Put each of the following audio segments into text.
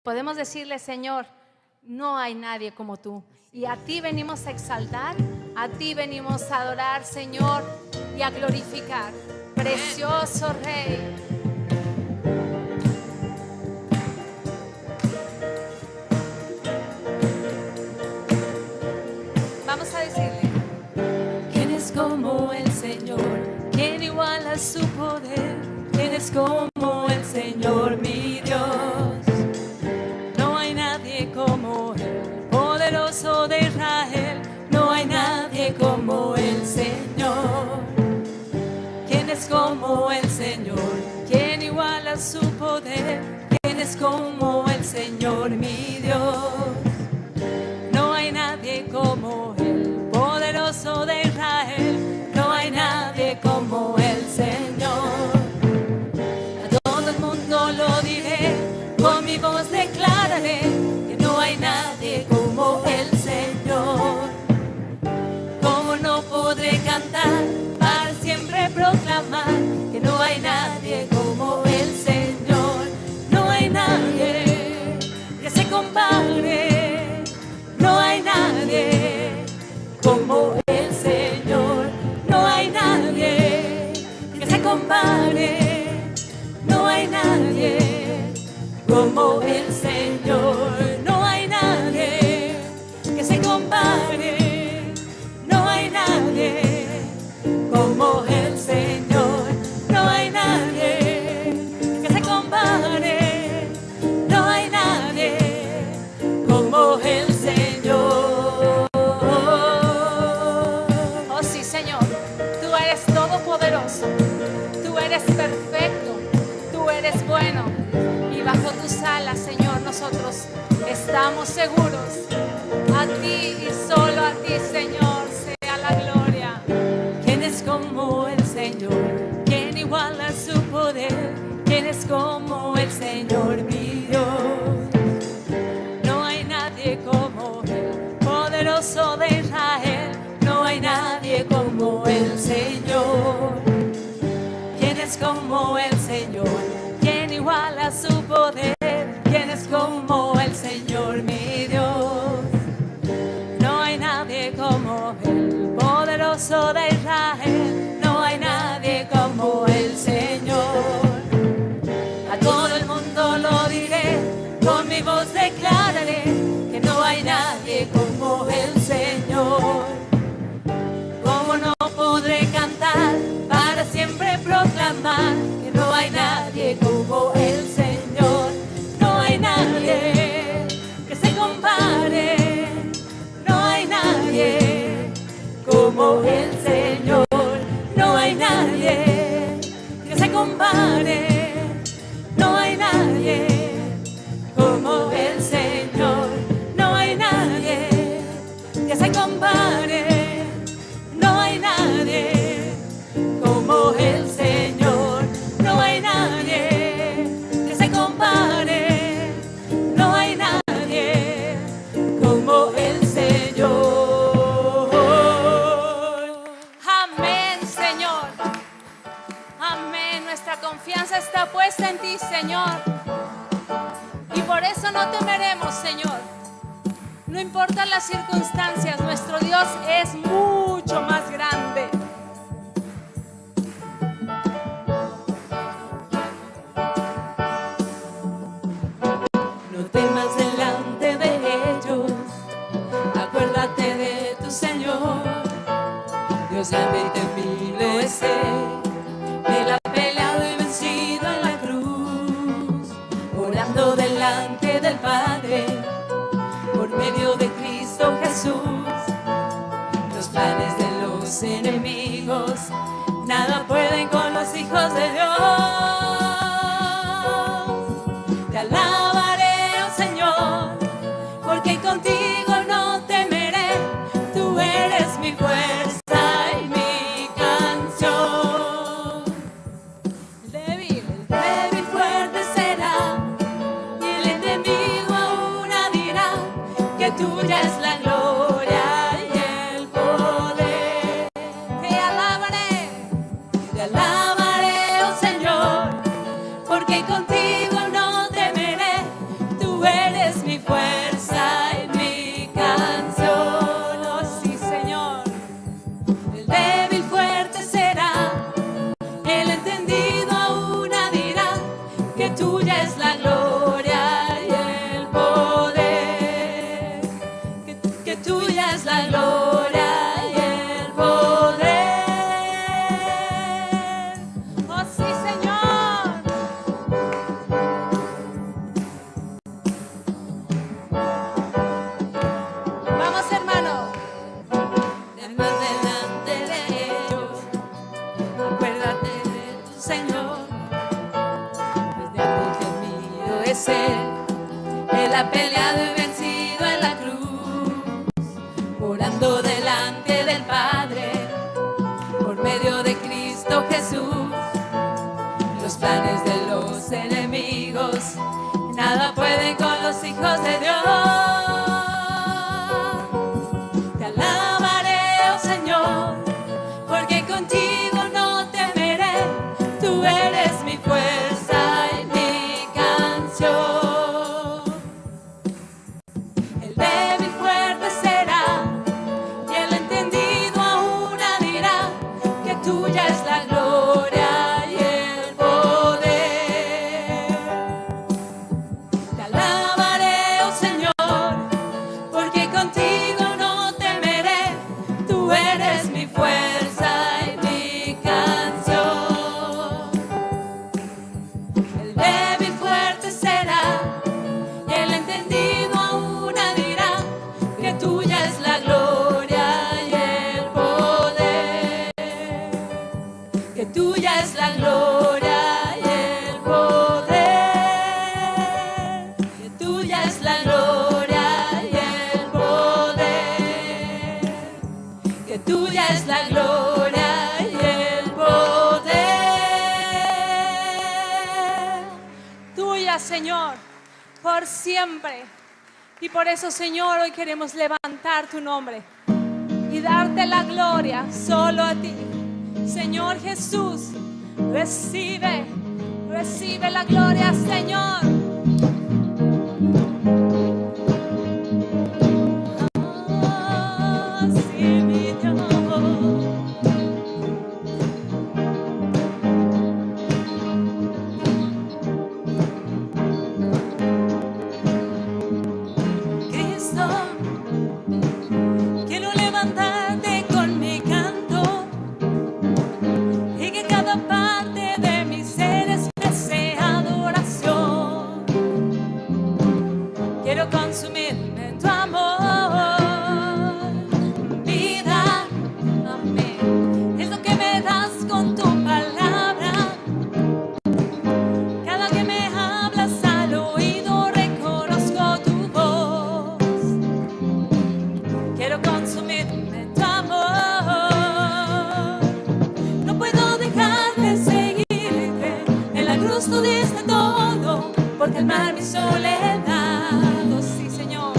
Podemos decirle: Señor, no hay nadie como tú. Y a ti venimos a exaltar, a ti venimos a adorar, Señor, y a glorificar. Precioso Rey. Vamos a decirle: ¿quién es como el Señor? ¿Quién iguala su poder? ¿Quién es como el Señor, mi Dios? No hay nadie como Él, poderoso de Israel. No hay nadie como el Señor. ¿Quién es como el Señor? ¿Quién iguala su poder? ¿Quién es como el Señor, mi Dios? No hay nadie como Él, poderoso de Israel. No hay nadie como el Señor. A todo el mundo lo diré, con mi voz declararé que no hay nadie como el Señor. ¿Cómo no podré cantar para siempre proclamar que no hay nadie como el Señor? No hay nadie que se compare, no hay nadie como el Señor. No hay nadie que se compare, no hay nadie como el Señor. No hay nadie que se compare, no hay nadie como el Señor. No hay nadie que se compare, no hay nadie como el Señor. Oh sí, Señor, tú eres todopoderoso, tú eres perfecto, tú eres bueno, y bajo tus alas, Señor, nosotros estamos seguros. A ti y solo a ti, Señor, sea la gloria. ¿Quién es como el Señor? ¿Quién iguala su poder? ¿Quién es como el Señor, mi Dios? No hay nadie como Él, poderoso de Israel. No hay nadie como el Señor. ¿Quién es como el Señor? ¿Quién iguala su poder? ¿Quién es como el Señor, mi Dios? No hay nadie como Él, poderoso de Israel. No hay nadie como el Señor. A todo el mundo lo diré, con mi voz declararé que no hay nadie como el Señor. ¿Cómo no podré cantar para siempre proclamar que no hay nadie como el Señor? No hay nadie que se compare, no hay nadie como el Señor. No hay nadie que se compare, no hay nadie como el Señor. No hay nadie que se compare, no hay nadie como el Señor. No hay nadie que se compare, no hay nadie como el Señor. Amén, Señor. Amén. Nuestra confianza está puesta en ti, Señor. Y por eso no temeremos, Señor. No importan las circunstancias, nuestro Dios es mucho más grande. No temas delante de ellos, acuérdate de tu Señor. Dios grande y temible es Él, Él ha peleado y vencido en la cruz, orando delante del Padre, por medio de Cristo Jesús. Los planes de los enemigos nada pueden con los hijos de Dios. Te alabaré, oh Señor, porque contigo no temeré. Tú eres mi fuerza y mi canción. El débil fuerte será, y el enemigo aún dirá que tuya es la gloria y el poder. Te alabaré, oh Señor, porque contigo no temeré. Tú eres vencer. Él ha peleado y vencido en la cruz, orando delante del Padre, por medio de Cristo Jesús. Los planes de los enemigos nada pueden con los hijos de Dios. Te alabaré, oh Señor, porque contigo no temeré. Tú eres mi fuerza y mi canción. El débil fuerte será, y el entendido aún dirá que tuya es la gloria y el poder. Te alabaré, oh Señor, porque contigo no temeré. Tú eres mi fuerza y mi canción. El débil fuerte será, y el entendido aún dirá que tuya es la gloria y el poder. Que tuya es la gloria y el poder. Que tuya es la gloria y el poder. Que tuya es la gloria y el poder. Tuya, Señor, por siempre. Y por eso, Señor, hoy queremos levantar tu nombre y darte la gloria solo a ti. Señor Jesús, recibe la gloria, Señor. Oh, sí, mi Dios. Cristo, quiero levantarte con mi canto y que cada parte de mi ser exprese adoración. Quiero consumirme en tu amor, vida, amén. Es lo que me das con tu palabra. Cada que me hablas al oído reconozco tu voz. Quiero consumirme en tu amor. No puedo dejar de seguirte. En la cruz tú diste todo por calmar mi soledad. Oh, sí, Señor.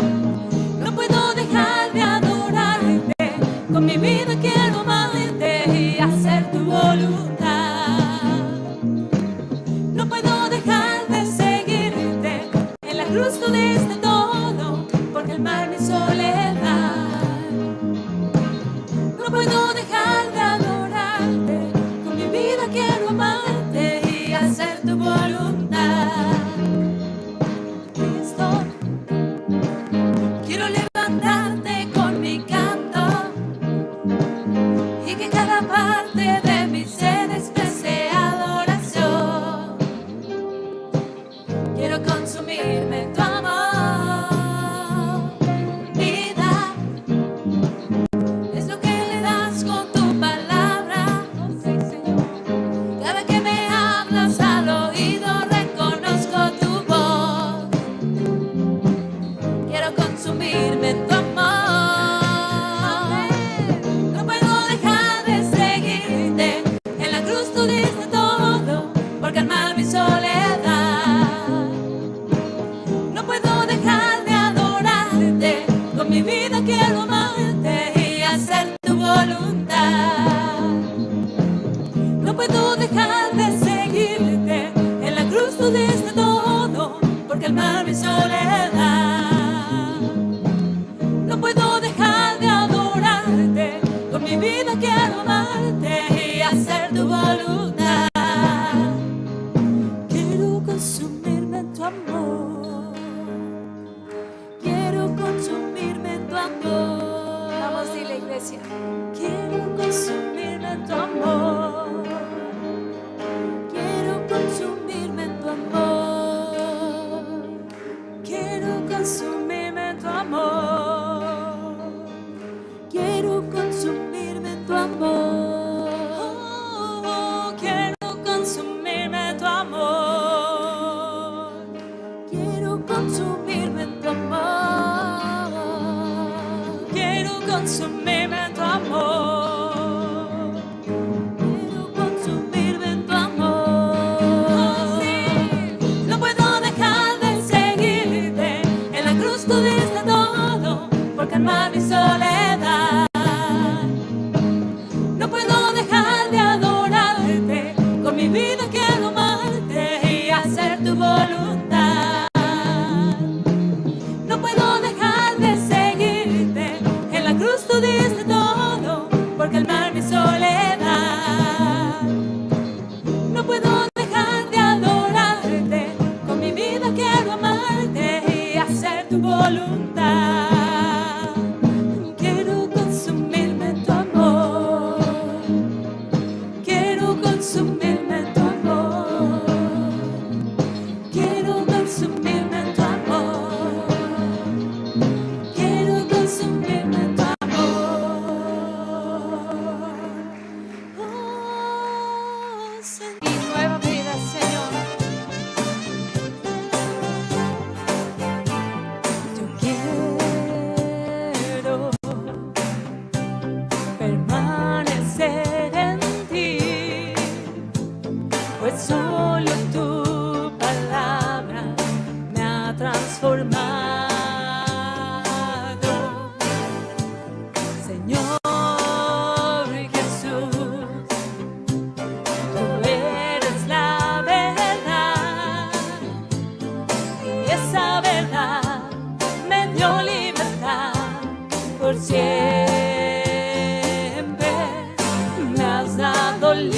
No puedo dejar de adorarte. Con mi vida quiero amarte y hacer tu voluntad. No puedo dejar de seguirte. En la cruz tú diste todo por calmar mi soledad. No puedo dejar de adorarte. Con mi vida quiero amarte y hacer tu voluntad. Cristo, quiero levantarte con mi canto y que cada parte de mi ser exprese adoración. Quiero consumirme en tu amor, vida. Es lo que le das con tu palabra. Oh, sí, Señor. Cada que me hablas al oído reconozco tu voz. Quiero consumirme en tu amor. No puedo dejar de seguirte. En la cruz tú diste todo por calmar mi soledad. No puedo dejar de adorarte. Con mi vida quiero amarte y hacer tu voluntad. No puedo dejar de seguirte. En la cruz tú diste todo por calmar mi soledad. No puedo dejar de adorarte. Con mi vida quiero amarte y hacer tu voluntad. Quiero consumirme en tu amor. Quiero consumirme en tu amor. Vamos, dile, iglesia. Quiero consumirme en tu amor. Quiero consumirme en tu amor. Quiero consumirme en tu amor. Quiero consumirme en tu amor. Oh, quiero y nueva vida, Señor. Yo quiero permanecer en ti, pues solo tu palabra me ha transformado, Señor Jesús. Tú eres la verdad y esa verdad me dio libertad por siempre. Me has dado libertad.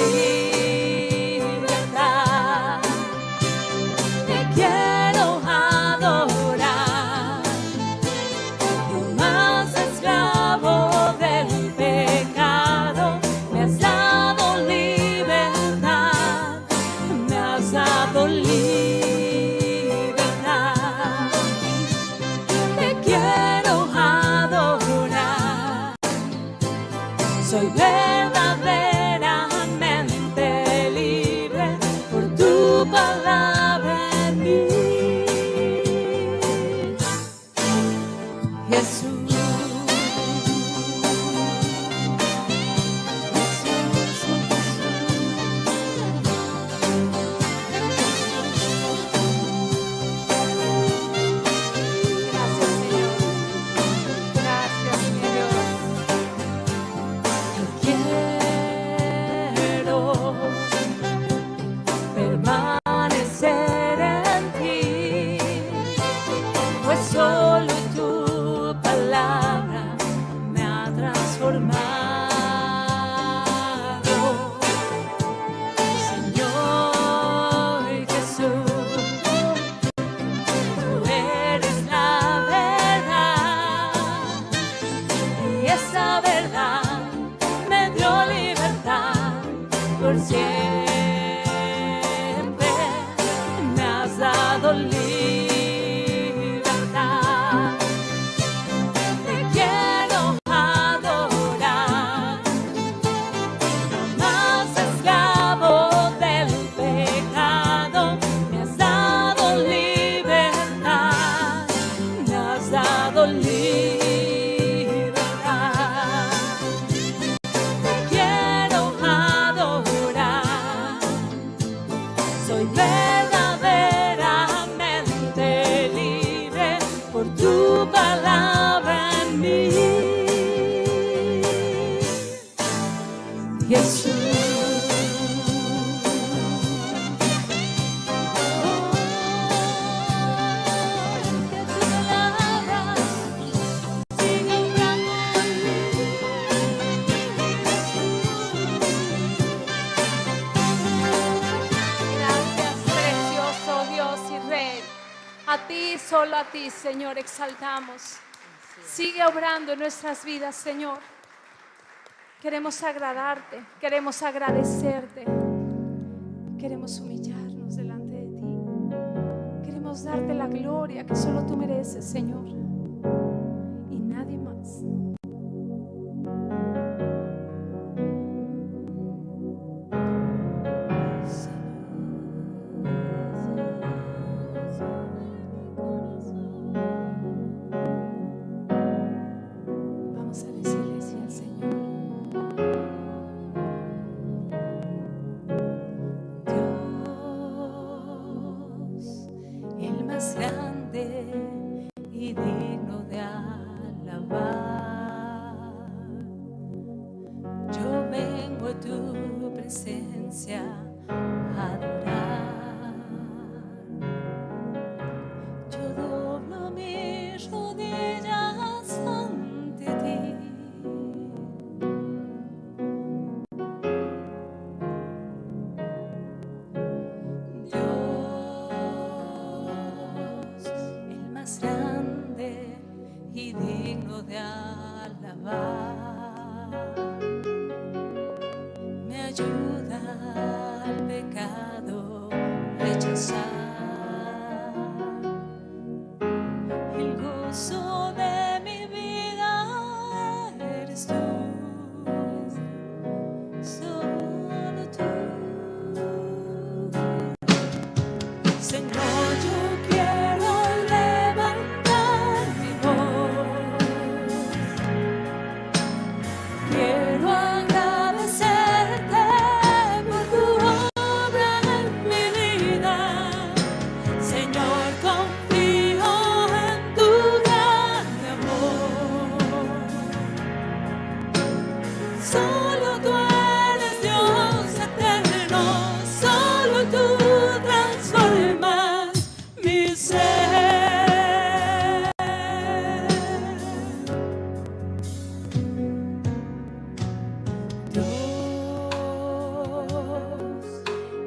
Te quiero adorar, tú más esclavo del pecado. Me has dado libertad, me has dado libertad. Te quiero adorar, soy verdaderamente libre por tu palabra en mí, Jesús. Gracias, Señor. Gracias, mi Dios. Yo quiero permanecer en ti, pues solo tu palabra me ha transformado, Señor Jesús. Tú eres la verdad y esa verdad me dio libertad por siempre. Me has dado libertad. Te quiero adorar, no más esclavo del pecado. Me has dado libertad, me has dado libertad. Te quiero adorar, soy verdaderamente libre por tu palabra en mí, Jesús. Que tu palabra siga obrando en mí, Gracias, precioso Dios y Rey. A ti, solo a ti, Señor, exaltamos. Sigue obrando en nuestras vidas, Señor. Queremos agradarte, queremos agradecerte, queremos humillarnos delante de ti. Queremos darte la gloria que solo tú mereces, Señor, y nadie más. Vamos a decirle así al Señor. Dios, el más grande y digno de alabar. Yo vengo a tu presencia a adorar. Yo doblo mis rodillas ante ti. Dios, el más grande y digno de alabar, me ayuda al pecado rechazar. El gozo de mi vida eres tú, solo tú.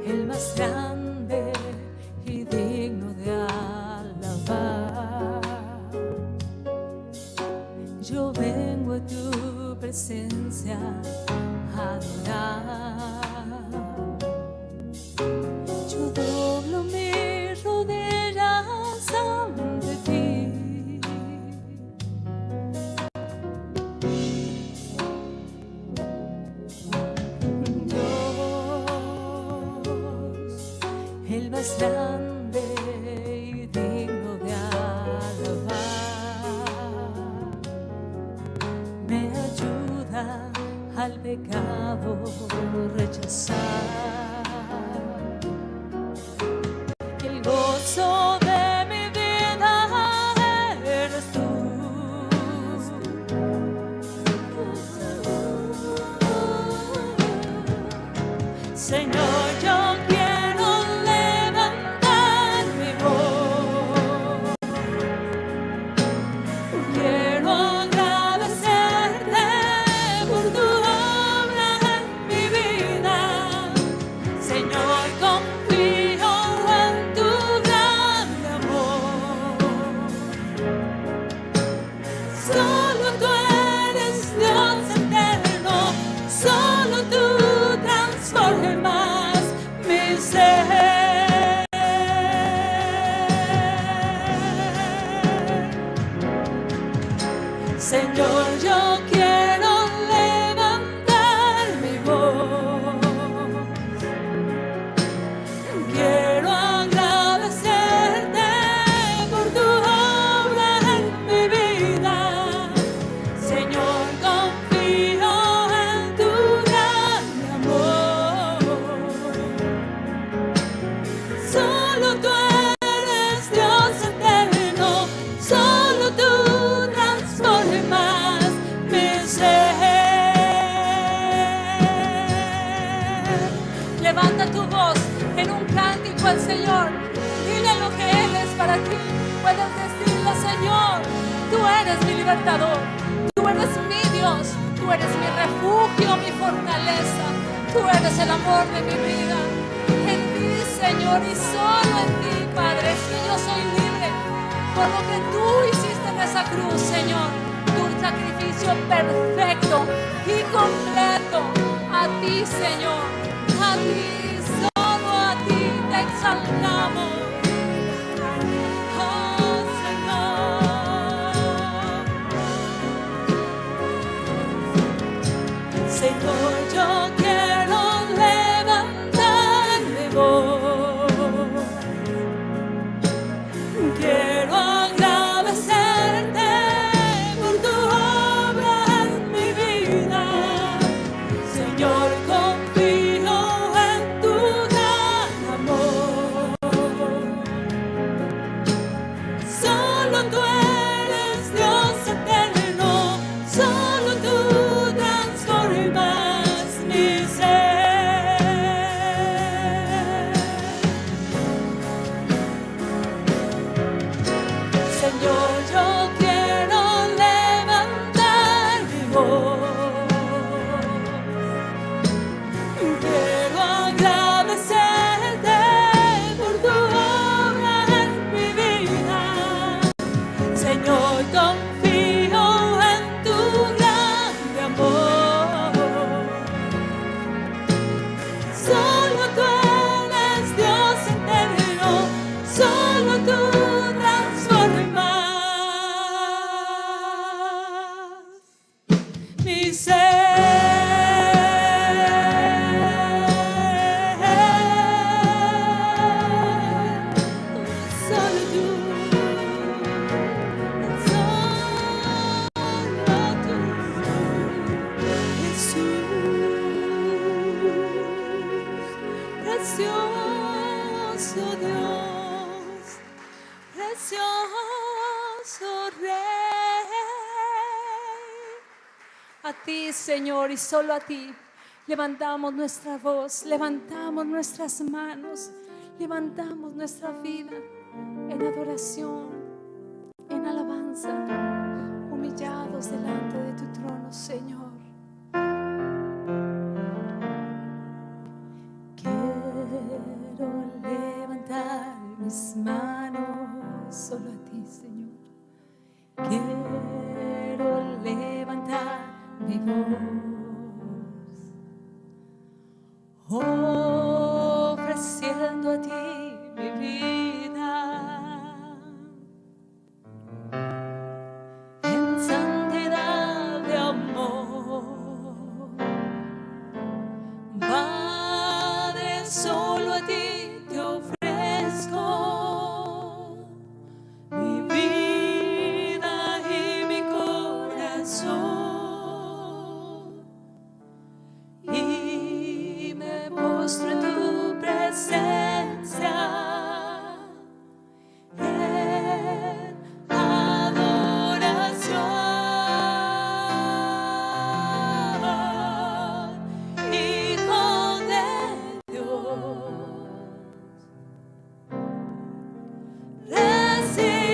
el más grande y digno de alabar. Yo vengo a tu presencia a adorar. Yo doblo mis rodillas ante ti. El más grande y digno de alabar, me ayuda al pecado rechazar. El gozo de mi vida eres tú. Señor, yo quiero levantar mi voz. Quiero agradecerte por tu obra en mi vida. Señor, confío en tu grande amor. Solo tú eres Dios eterno, solo tú transformas mi ser. Señor, yo quiero levantar mi voz. Quiero agradecerte por tu obra en mi vida. Señor, confío en tu gran amor. Solo tú eres Dios eterno, solo tú transformas mi ser. Levanta tu voz en un cántico al Señor. Dile lo que Él es para ti. Puedes decirle, Señor, tú eres mi libertador, tú eres mi Dios, tú eres mi refugio, mi fortaleza, tú eres el amor de mi vida. En ti, Señor, y solo en ti, Padre, es que yo soy libre por lo que tú hiciste en esa cruz, Señor. Tu sacrificio perfecto y completo. A ti, Señor, a ti, solo a ti te exaltamos. Oh, Señor. Señor, yo quiero levantar mi voz. Quiero agradecerte por tu obra en mi vida. Señor, confío en tu gran amor. Solo tú eres Dios eterno, solo tú transformas mi ser. Señor, yo quiero levantar mi voz. Quiero agradecerte por tu obra en mi vida. Señor, confío en tu grande amor. Solo tú eres Dios eterno, solo tú transformas mi ser. Solo tú, Jesús, precioso Dios, precioso Rey. A ti, Señor, y solo a ti levantamos nuestra voz, levantamos nuestras manos, levantamos nuestra vida en adoración, en alabanza, humillados delante de tu trono, Señor. tus manos, solo a ti, Señor. Quiero levantar mi voz, ofreciendo a ti mi vida, en santidad de amor. Padre, solo a ti te ofrezco mi vida y mi corazón, y me postro en tu presencia en adoración, Hijo de Dios. Recíbelo,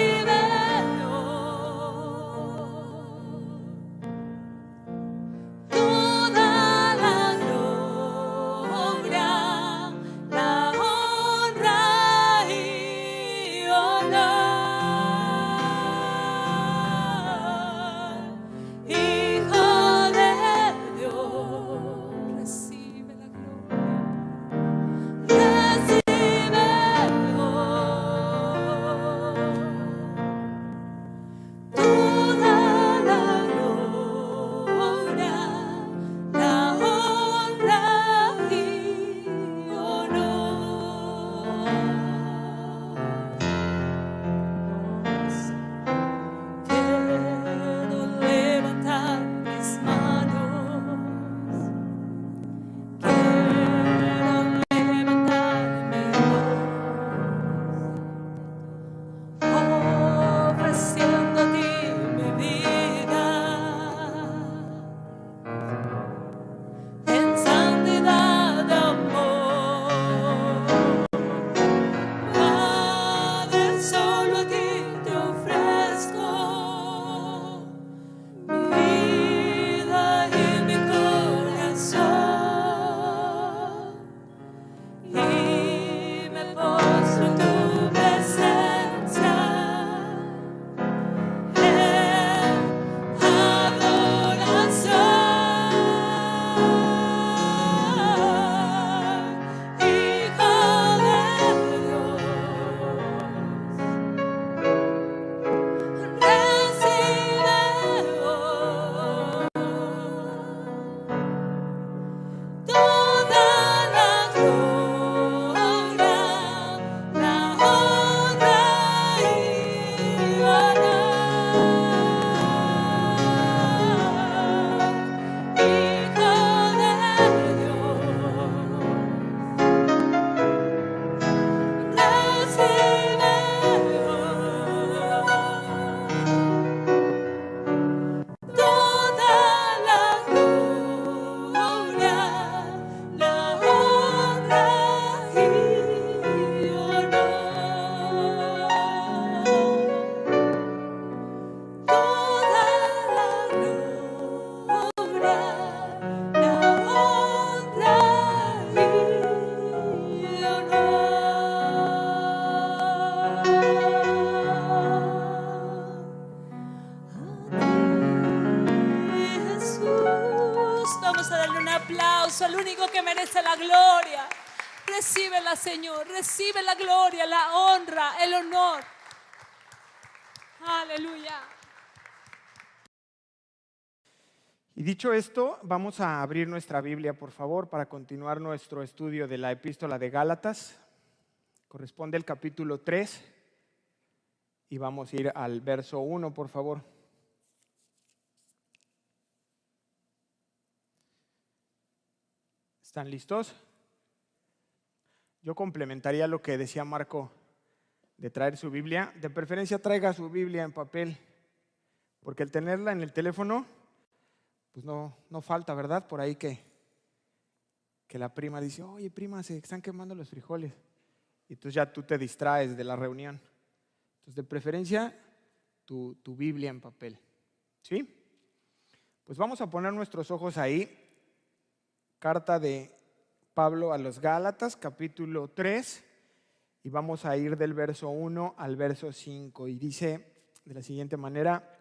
toda la gloria, la honra y honor. Hijo de Dios, recibe la gloria. Recíbelo, toda la gloria, la honra y honor. Quiero levantar mis manos, quiero levantar mi voz, ofreciendo a ti mi vida, en santidad de amor. Padre, solo a ti te ofrezco mi vida y mi corazón, y me postro en tu presencia en adoración, Hijo de Dios. Recíbelo, toda la gloria, la honra y honor. Hijo de Dios. Recíbelo, toda la gloria, la honra y honor. Toda la gloria, la honra y honor. Jesús, vamos a darle un aplauso al único que merece la gloria. Recíbela, Señor, recibe la gloria, la honra, el honor. Aleluya. Y dicho esto, vamos a abrir nuestra Biblia, por favor, para continuar nuestro estudio de la Epístola de Gálatas. Corresponde al capítulo 3 y vamos a ir al verso 1, por favor. ¿Están listos? Yo complementaría lo que decía Marco de traer su Biblia. De preferencia traiga su Biblia en papel, porque el tenerla en el teléfono, pues no falta, ¿verdad? Por ahí que la prima dice, oye prima, se están quemando los frijoles. Y entonces ya tú te distraes de la reunión. Entonces de preferencia tu Biblia en papel. ¿Sí? Pues vamos a poner nuestros ojos ahí. Carta de Pablo a los Gálatas, capítulo 3, y vamos a ir del verso 1 al verso 5. Y dice de la siguiente manera: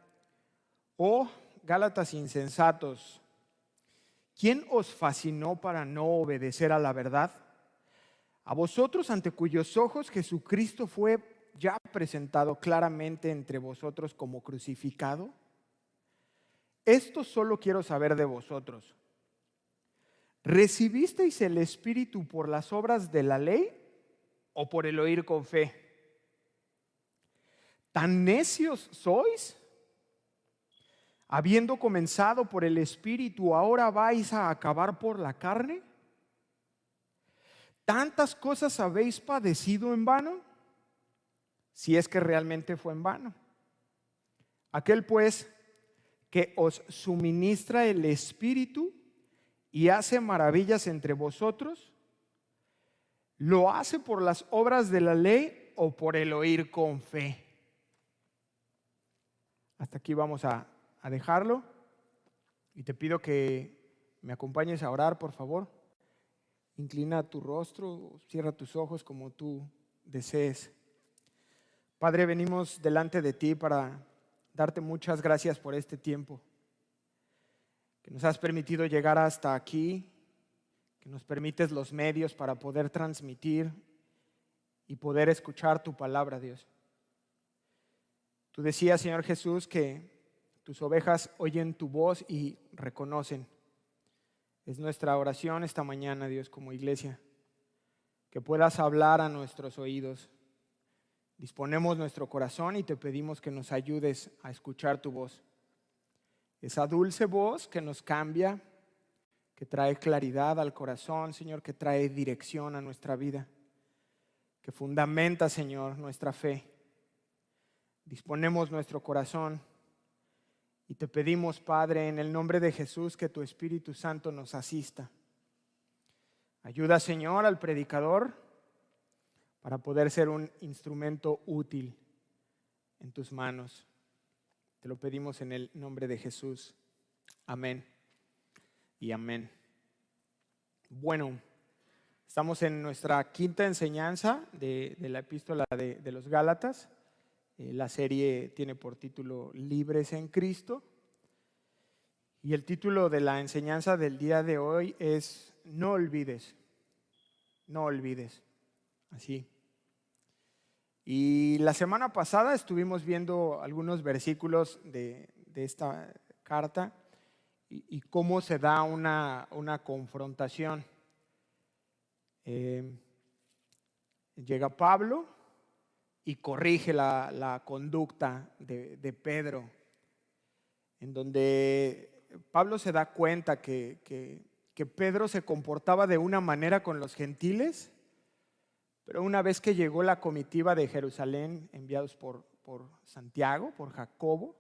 Oh Gálatas insensatos, ¿quién os fascinó para no obedecer a la verdad? A vosotros, ante cuyos ojos Jesucristo fue ya presentado claramente entre vosotros como crucificado. Esto solo quiero saber de vosotros. ¿Recibisteis el Espíritu por las obras de la ley o por el oír con fe? ¿Tan necios sois? Habiendo comenzado por el Espíritu, ¿ahora vais a acabar por la carne? ¿Tantas cosas habéis padecido en vano? Si es que realmente fue en vano. Aquel pues que os suministra el Espíritu y hace maravillas entre vosotros, ¿lo hace por las obras de la ley o por el oír con fe? Hasta aquí vamos a dejarlo, y te pido que me acompañes a orar, por favor. Inclina tu rostro, cierra tus ojos como tú desees. Padre, venimos delante de ti para darte muchas gracias por este tiempo que nos has permitido llegar hasta aquí, que nos permites los medios para poder transmitir y poder escuchar tu palabra, Dios. Tú decías, Señor Jesús, que tus ovejas oyen tu voz y reconocen. Es nuestra oración esta mañana, Dios, como iglesia, que puedas hablar a nuestros oídos. Disponemos nuestro corazón y te pedimos que nos ayudes a escuchar tu voz. Esa dulce voz que nos cambia, que trae claridad al corazón, Señor, que trae dirección a nuestra vida, que fundamenta, Señor, nuestra fe. Disponemos nuestro corazón y te pedimos, Padre, en el nombre de Jesús, que tu Espíritu Santo nos asista. Ayuda, Señor, al predicador para poder ser un instrumento útil en tus manos. Te lo pedimos en el nombre de Jesús. Amén y amén. Bueno, estamos en nuestra quinta enseñanza de la epístola de los Gálatas. La serie tiene por título Libres en Cristo. Y el título de la enseñanza del día de hoy es No olvides, no olvides. Así. Y la semana pasada estuvimos viendo algunos versículos de esta carta y cómo se da una confrontación. Llega Pablo y corrige la conducta de Pedro, en donde Pablo se da cuenta que Pedro se comportaba de una manera con los gentiles, pero una vez que llegó la comitiva de Jerusalén, enviados por Santiago, por Jacobo,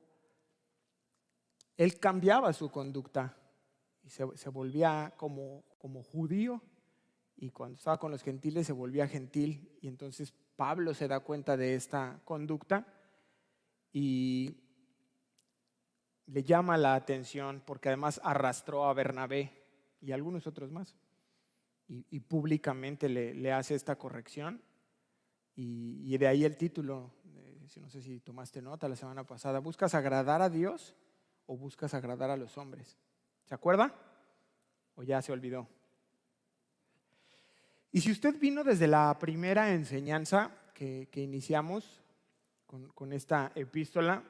él cambiaba su conducta y se volvía como judío, y cuando estaba con los gentiles se volvía gentil. Y entonces Pablo se da cuenta de esta conducta y le llama la atención, porque además arrastró a Bernabé y algunos otros más, y públicamente le hace esta corrección. Y de ahí el título, no sé si tomaste nota la semana pasada: ¿buscas agradar a Dios o buscas agradar a los hombres? ¿Se acuerda? ¿O ya se olvidó? Y si usted vino desde la primera enseñanza que iniciamos con esta epístola,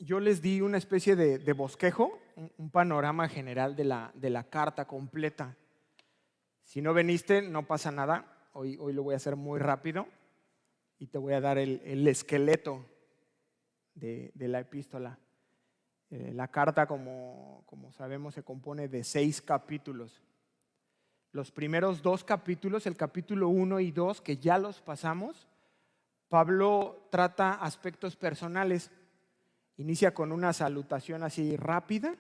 yo les di una especie de bosquejo, un panorama general de la carta completa. Si no viniste, no pasa nada. Hoy lo voy a hacer muy rápido y te voy a dar el esqueleto de la epístola. La carta, como sabemos, se compone de 6 capítulos. Los primeros 2 capítulos, el capítulo 1 y 2, que ya los pasamos, Pablo trata aspectos personales. Inicia con una salutación así rápida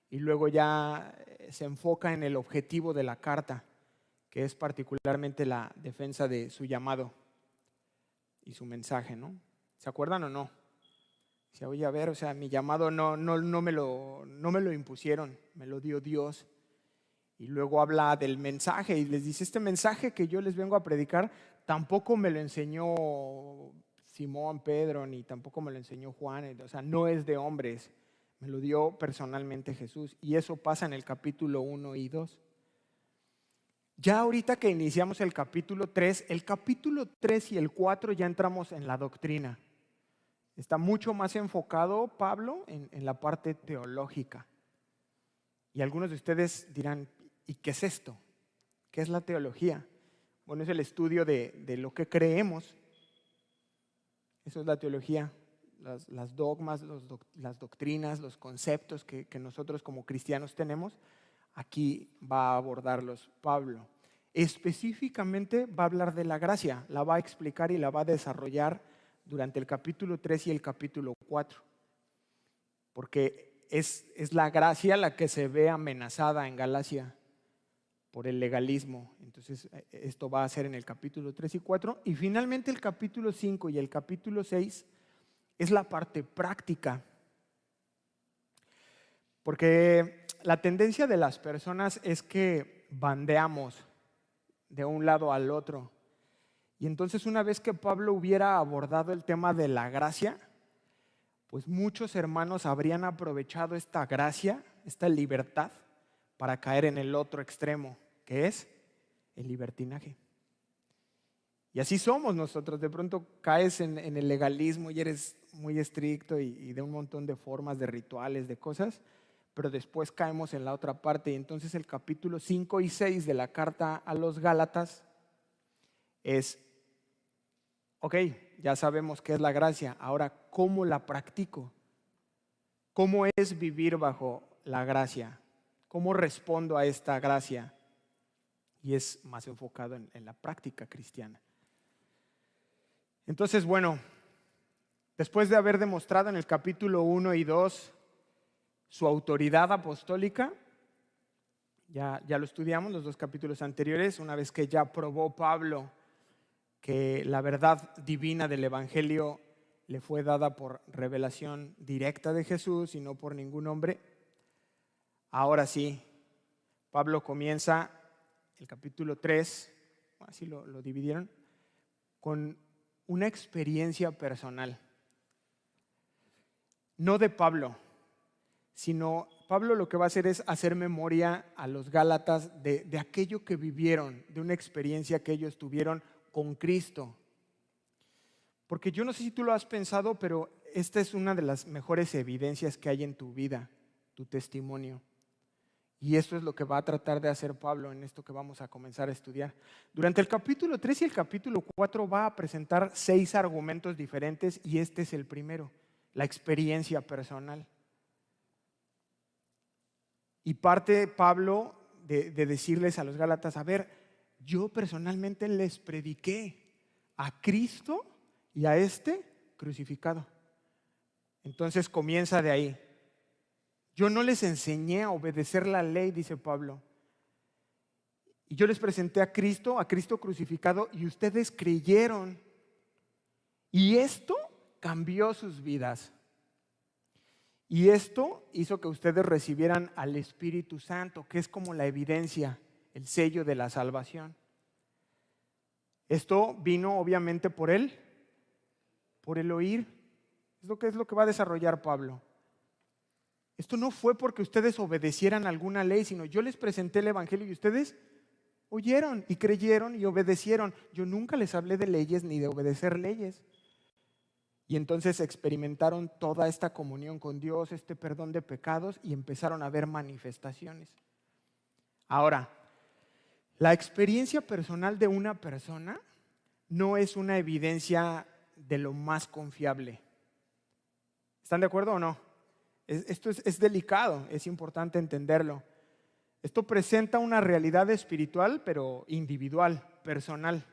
y luego ya se enfoca en el objetivo de la carta, que es particularmente la defensa de su llamado y su mensaje, ¿no? ¿Se acuerdan o no? Dice, oye, a ver, o sea, mi llamado no me lo impusieron, me lo dio Dios. Y luego habla del mensaje y les dice, este mensaje que yo les vengo a predicar tampoco me lo enseñó Simón, Pedro, ni tampoco me lo enseñó Juan, o sea, no es de hombres, me lo dio personalmente Jesús. Y eso pasa en el capítulo 1 y 2. Ya ahorita que iniciamos el capítulo 3 y el 4 ya entramos en la doctrina. Está mucho más enfocado Pablo en la parte teológica. Y algunos de ustedes dirán, ¿y qué es esto? ¿Qué es la teología? Bueno, es el estudio de lo que creemos. Eso es la teología, las dogmas, las doctrinas, los conceptos que nosotros como cristianos tenemos. Aquí va a abordarlos Pablo. Específicamente va a hablar de la gracia, la va a explicar y la va a desarrollar durante el capítulo 3 y el capítulo 4. Porque es la gracia la que se ve amenazada en Galacia por el legalismo. Entonces esto va a ser en el capítulo 3 y 4. Y finalmente el capítulo 5 y el capítulo 6 es la parte práctica. Porque la tendencia de las personas es que bandeamos de un lado al otro. Y entonces una vez que Pablo hubiera abordado el tema de la gracia, pues muchos hermanos habrían aprovechado esta gracia, esta libertad, para caer en el otro extremo, que es el libertinaje. Y así somos nosotros. De pronto caes en el legalismo y eres muy estricto y de un montón de formas, de rituales, de cosas, pero después caemos en la otra parte. Y entonces el capítulo 5 y 6 de la carta a los Gálatas es, ok, ya sabemos qué es la gracia, ahora ¿cómo la practico? ¿Cómo es vivir bajo la gracia? ¿Cómo respondo a esta gracia? Y es más enfocado en la práctica cristiana. Entonces, bueno, después de haber demostrado en el capítulo 1 y 2 su autoridad apostólica, ya lo estudiamos los dos capítulos anteriores, una vez que ya probó Pablo que la verdad divina del Evangelio le fue dada por revelación directa de Jesús y no por ningún hombre. Ahora sí, Pablo comienza el capítulo 3, así lo dividieron, con una experiencia personal. No de Pablo, sino Pablo lo que va a hacer es hacer memoria a los Gálatas de aquello que vivieron, de una experiencia que ellos tuvieron con Cristo. Porque yo no sé si tú lo has pensado, pero esta es una de las mejores evidencias que hay en tu vida, tu testimonio. Y esto es lo que va a tratar de hacer Pablo en esto que vamos a comenzar a estudiar. Durante el capítulo 3 y el capítulo 4 va a presentar 6 argumentos diferentes y este es el primero, la experiencia personal. Y parte Pablo de decirles a los Gálatas, a ver, yo personalmente les prediqué a Cristo y a este crucificado. Entonces comienza de ahí. Yo no les enseñé a obedecer la ley, dice Pablo. Y yo les presenté a Cristo crucificado, y ustedes creyeron. Y esto cambió sus vidas. Y esto hizo que ustedes recibieran al Espíritu Santo, que es como la evidencia, el sello de la salvación. Esto vino obviamente por el oír. Es lo que va a desarrollar Pablo. Esto no fue porque ustedes obedecieran alguna ley, sino yo les presenté el Evangelio y ustedes oyeron y creyeron y obedecieron. Yo nunca les hablé de leyes ni de obedecer leyes. Y entonces experimentaron toda esta comunión con Dios, este perdón de pecados, y empezaron a ver manifestaciones. Ahora, la experiencia personal de una persona no es una evidencia de lo más confiable. ¿Están de acuerdo o no? Esto es delicado, es importante entenderlo. Esto presenta una realidad espiritual, pero individual, personal.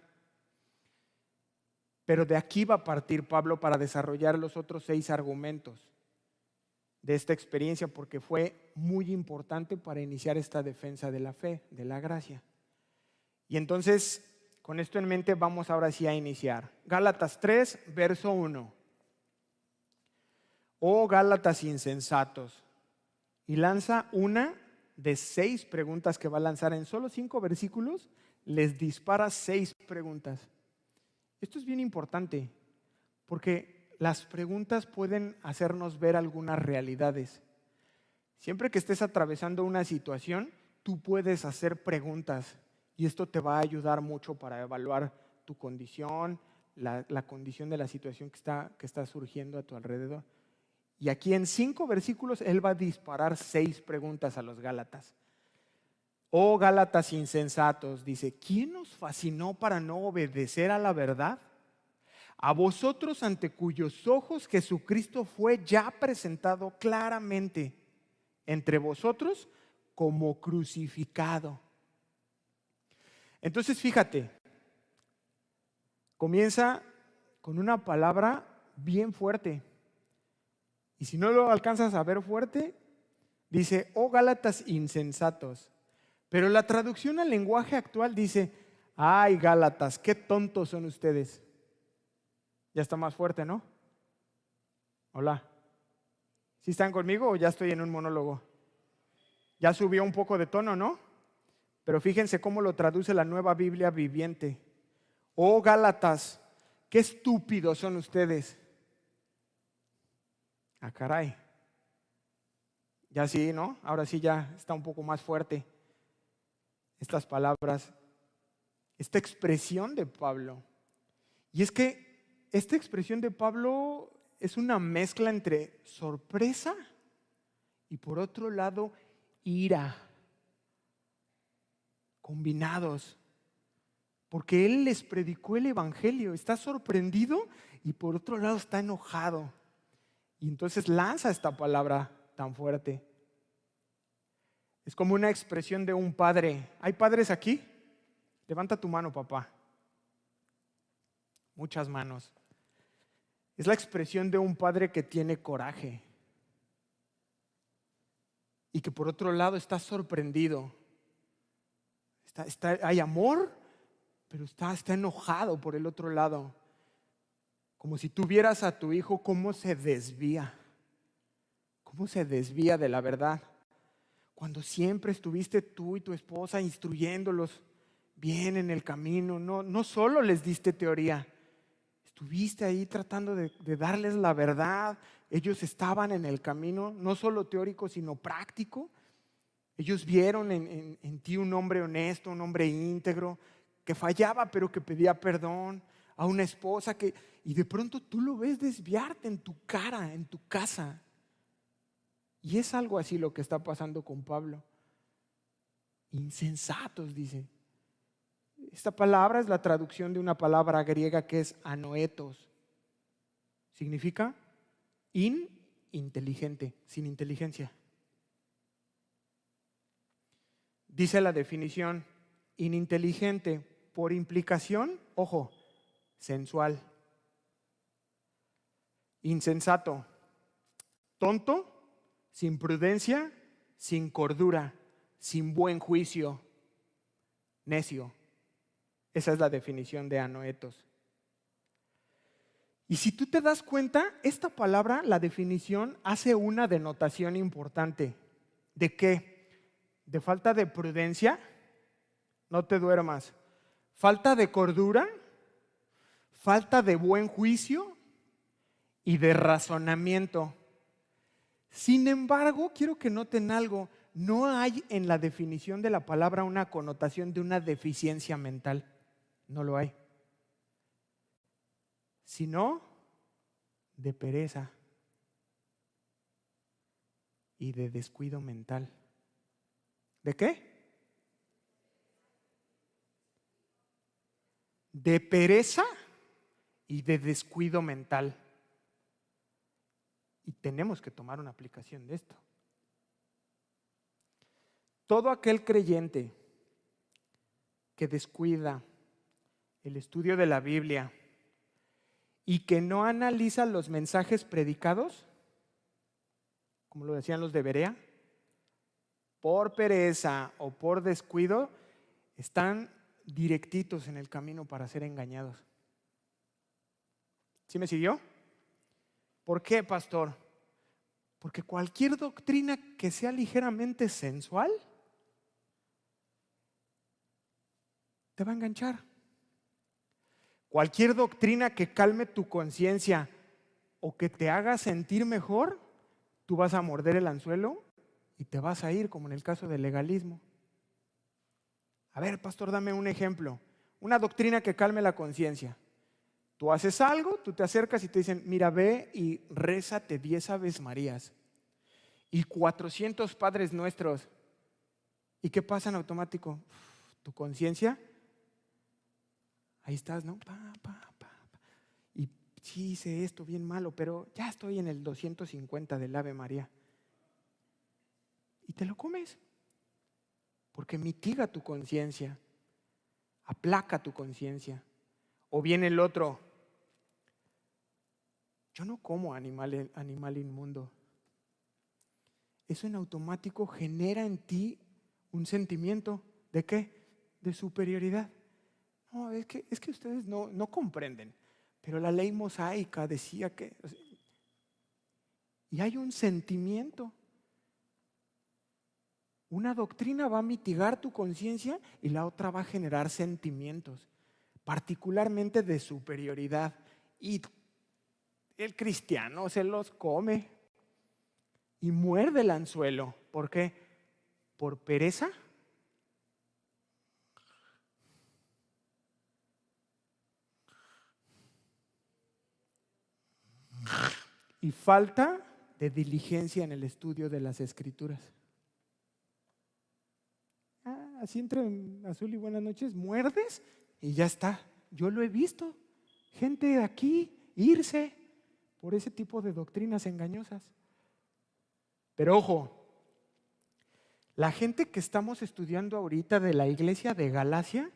Pero de aquí va a partir Pablo para desarrollar los otros 6 argumentos de esta experiencia, porque fue muy importante para iniciar esta defensa de la fe, de la gracia. Y entonces, con esto en mente, vamos ahora sí a iniciar. Gálatas 3, verso 1. Oh Gálatas insensatos, y lanza una de 6 preguntas que va a lanzar en solo 5 versículos. Les dispara 6 preguntas. Esto es bien importante porque las preguntas pueden hacernos ver algunas realidades. Siempre que estés atravesando una situación, tú puedes hacer preguntas y esto te va a ayudar mucho para evaluar tu condición, la condición de la situación que está surgiendo a tu alrededor. Y aquí en 5 versículos él va a disparar 6 preguntas a los Gálatas. Oh Gálatas insensatos, dice, ¿quién os fascinó para no obedecer a la verdad? A vosotros ante cuyos ojos Jesucristo fue ya presentado claramente entre vosotros como crucificado. Entonces fíjate, comienza con una palabra bien fuerte. Y si no lo alcanzas a ver fuerte, dice, oh Gálatas insensatos. Pero la traducción al lenguaje actual dice, ay Gálatas, qué tontos son ustedes. Ya está más fuerte, ¿no? Hola. ¿Sí están conmigo o ya estoy en un monólogo? Ya subió un poco de tono, ¿no? Pero fíjense cómo lo traduce la Nueva Biblia Viviente. Oh Gálatas, qué estúpidos son ustedes. Ah, caray. Ya sí, ¿no? Ahora sí ya está un poco más fuerte estas palabras, esta expresión de Pablo. Y es que esta expresión de Pablo es una mezcla entre sorpresa y por otro lado ira, combinados. Porque él les predicó el evangelio, está sorprendido y por otro lado está enojado. Y entonces lanza esta palabra tan fuerte. Es como una expresión de un padre. ¿Hay padres aquí? Levanta tu mano, papá. Muchas manos. Es la expresión de un padre que tiene coraje y que por otro lado está sorprendido. Hay amor, pero está enojado por el otro lado. Como si tú vieras a tu hijo cómo se desvía de la verdad. Cuando siempre estuviste tú y tu esposa instruyéndolos bien en el camino, no solo les diste teoría, estuviste ahí tratando de darles la verdad. Ellos estaban en el camino, no solo teórico, sino práctico. Ellos vieron en ti un hombre honesto, un hombre íntegro, que fallaba pero que pedía perdón, a una esposa y de pronto tú lo ves desviarte en tu cara, en tu casa. Y es algo así lo que está pasando con Pablo. Insensatos, dice. Esta palabra es la traducción de una palabra griega que es anoetos. Significa inteligente, sin inteligencia. Dice la definición, ininteligente por implicación, ojo, sensual. Insensato, tonto, sin prudencia, sin cordura, sin buen juicio, necio. Esa es la definición de anoetos. Y si tú te das cuenta, esta palabra, la definición, hace una denotación importante. ¿De qué? De falta de prudencia, no te duermas. Falta de cordura, falta de buen juicio y de razonamiento. Sin embargo, quiero que noten algo. No hay en la definición de la palabra una connotación de una deficiencia mental. No lo hay. Sino de pereza y de descuido mental. ¿De qué? De pereza y de descuido mental. Y tenemos que tomar una aplicación de esto. Todo aquel creyente que descuida el estudio de la Biblia y que no analiza los mensajes predicados, como lo decían los de Berea, por pereza o por descuido, están directitos en el camino para ser engañados. ¿Sí me siguió? ¿Por qué, pastor? Porque cualquier doctrina que sea ligeramente sensual te va a enganchar. Cualquier doctrina que calme tu conciencia o que te haga sentir mejor, tú vas a morder el anzuelo y te vas a ir, como en el caso del legalismo. A ver, pastor, dame un ejemplo. Una doctrina que calme la conciencia. Tú haces algo, tú te acercas y te dicen, mira, ve y rézate 10 Aves Marías y 400 Padres Nuestros. ¿Y qué pasa en automático? Tu conciencia, ahí estás, ¿no? Y sí hice esto bien malo, pero ya estoy en el 250 del Ave María. Y te lo comes, porque mitiga tu conciencia, aplaca tu conciencia. O viene el otro, yo no como animal inmundo. Eso en automático genera en ti un sentimiento ¿de qué? De superioridad. No, es que ustedes no comprenden. Pero la ley mosaica decía que... Y hay un sentimiento. Una doctrina va a mitigar tu conciencia y la otra va a generar sentimientos, particularmente de superioridad. Y el cristiano se los come y muerde el anzuelo. ¿Por qué? ¿Por pereza? Y falta de diligencia en el estudio de las Escrituras. Así entre azul y buenas noches, muerdes y ya está. Yo lo he visto. Gente de aquí irse por ese tipo de doctrinas engañosas. Pero ojo, la gente que estamos estudiando ahorita de la iglesia de Galacia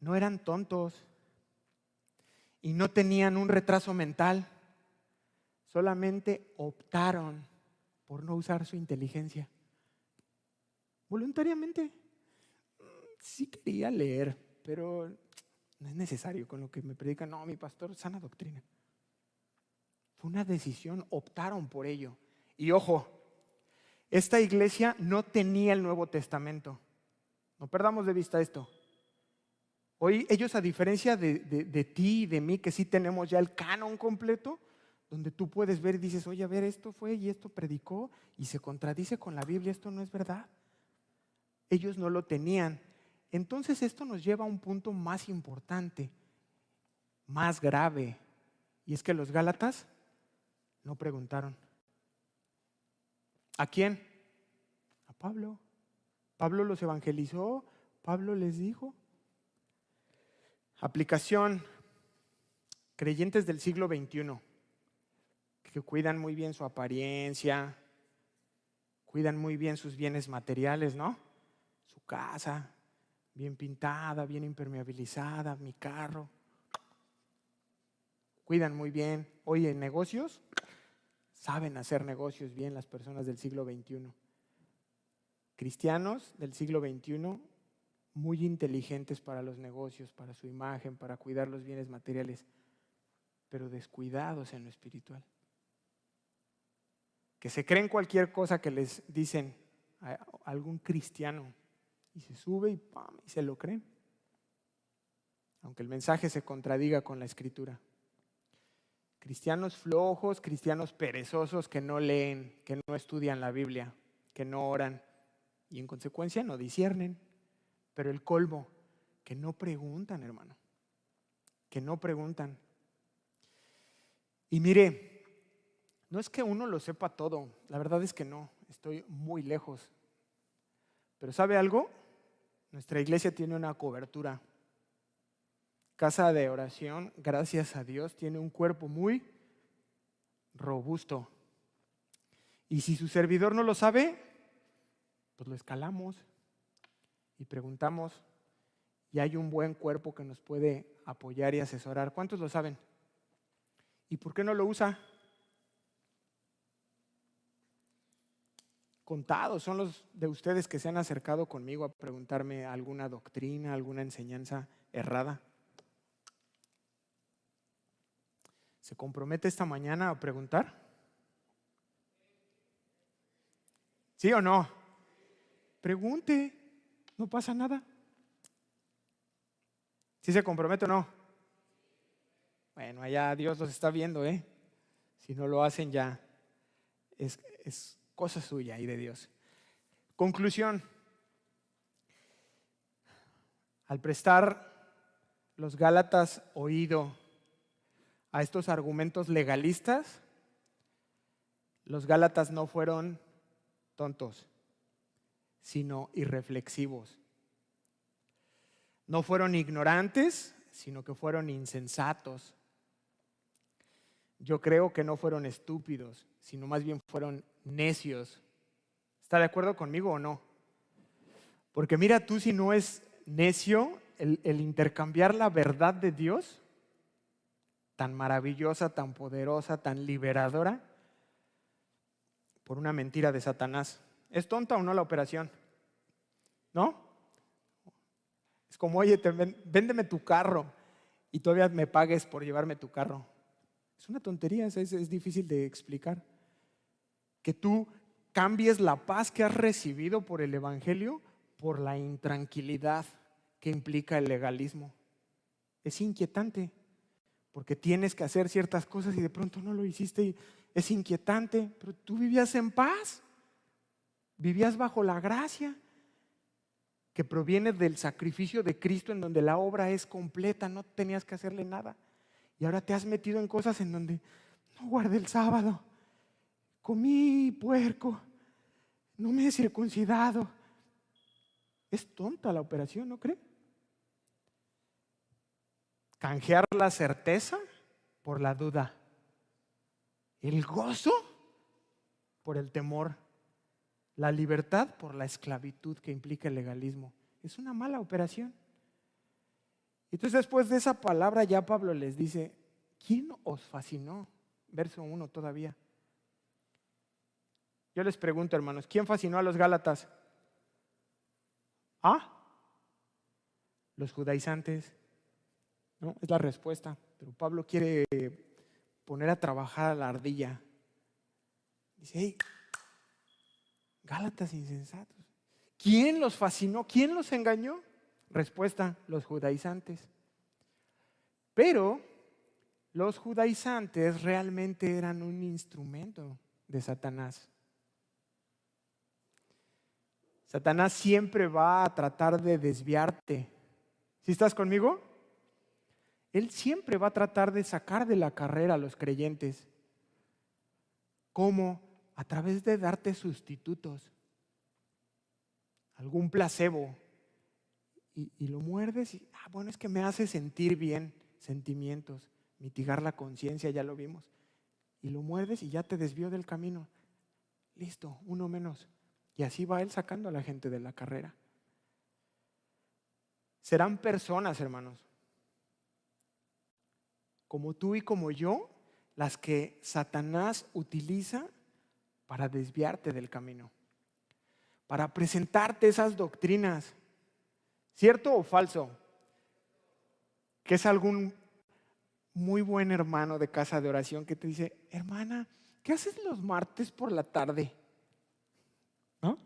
no eran tontos y no tenían un retraso mental. Solamente optaron por no usar su inteligencia. Voluntariamente. Sí quería leer, pero no es necesario con lo que me predican. No, mi pastor, sana doctrina. Fue una decisión, optaron por ello. Y ojo, esta iglesia no tenía el Nuevo Testamento. No perdamos de vista esto. Hoy ellos, a diferencia de ti y de mí, que sí tenemos ya el canon completo, donde tú puedes ver y dices, oye, a ver, esto fue y esto predicó y se contradice con la Biblia, esto no es verdad. Ellos no lo tenían. Entonces esto nos lleva a un punto más importante, más grave, y es que los Gálatas no preguntaron. ¿A quién? A Pablo. Pablo los evangelizó, Pablo les dijo. Aplicación, creyentes del siglo XXI, que cuidan muy bien su apariencia, cuidan muy bien sus bienes materiales, ¿no? Su casa, bien pintada, bien impermeabilizada, mi carro. Cuidan muy bien. Oye, en negocios, saben hacer negocios bien las personas del siglo XXI. Cristianos del siglo XXI, muy inteligentes para los negocios, para su imagen, para cuidar los bienes materiales, pero descuidados en lo espiritual. Que se creen cualquier cosa que les dicen a algún cristiano y se sube y ¡pam!, y se lo creen. Aunque el mensaje se contradiga con la Escritura. Cristianos flojos, cristianos perezosos que no leen, que no estudian la Biblia, que no oran y en consecuencia no disciernen. Pero el colmo, que no preguntan, hermano, que no preguntan. Y mire, no es que uno lo sepa todo, la verdad es que no, estoy muy lejos. Pero ¿sabe algo? Nuestra iglesia tiene una cobertura. Casa de oración, gracias a Dios, tiene un cuerpo muy robusto. Y si su servidor no lo sabe, pues lo escalamos y preguntamos. Y hay un buen cuerpo que nos puede apoyar y asesorar. ¿Cuántos lo saben? ¿Y por qué no lo usa? Contados son los de ustedes que se han acercado conmigo a preguntarme alguna doctrina, alguna enseñanza errada. ¿Se compromete esta mañana a preguntar? ¿Sí o no? Pregunte, no pasa nada. ¿Sí se compromete o no? Bueno, allá Dios los está viendo, ¿eh? Si no lo hacen ya, es cosa suya y de Dios. Conclusión. Al prestar los Gálatas oído a estos argumentos legalistas, los Gálatas no fueron tontos, sino irreflexivos. No fueron ignorantes, sino que fueron insensatos. Yo creo que no fueron estúpidos, sino más bien fueron necios. ¿Está de acuerdo conmigo o no? Porque mira tú, si no es necio el intercambiar la verdad de Dios, tan maravillosa, tan poderosa, tan liberadora, por una mentira de Satanás. ¿Es tonta o no la operación? ¿No? Es como, oye, véndeme tu carro y todavía me pagues por llevarme tu carro. Es una tontería, es difícil de explicar. Que tú cambies la paz que has recibido por el Evangelio por la intranquilidad que implica el legalismo. Es inquietante, porque tienes que hacer ciertas cosas y de pronto no lo hiciste y es inquietante, pero tú vivías en paz, vivías bajo la gracia que proviene del sacrificio de Cristo, en donde la obra es completa, no tenías que hacerle nada. Y ahora te has metido en cosas en donde no guardé el sábado, comí puerco, no me he circuncidado. Es tonta la operación, ¿no cree? Canjear la certeza por la duda, el gozo por el temor, la libertad por la esclavitud que implica el legalismo. Es una mala operación. Entonces, después de esa palabra, ya Pablo les dice: ¿quién os fascinó? Verso 1 todavía. Yo les pregunto, hermanos, ¿quién fascinó a los Gálatas? ¿Ah? Los judaizantes. No, es la respuesta. Pero Pablo quiere poner a trabajar a la ardilla. Dice: hey, Gálatas insensatos. ¿Quién los fascinó? ¿Quién los engañó? Respuesta: los judaizantes. Pero los judaizantes realmente eran un instrumento de Satanás. Satanás siempre va a tratar de desviarte. ¿Sí estás conmigo? Él siempre va a tratar de sacar de la carrera a los creyentes. ¿Cómo? A través de darte sustitutos. Algún placebo. Y lo muerdes y, bueno, es que me hace sentir bien, sentimientos, mitigar la conciencia, ya lo vimos. Y lo muerdes y ya te desvió del camino. Listo, uno menos. Y así va él sacando a la gente de la carrera. Serán personas, hermanos, como tú y como yo, las que Satanás utiliza para desviarte del camino, para presentarte esas doctrinas. ¿Cierto o falso? Que es algún muy buen hermano de casa de oración que te dice: hermana, ¿qué haces los martes por la tarde? ¿No?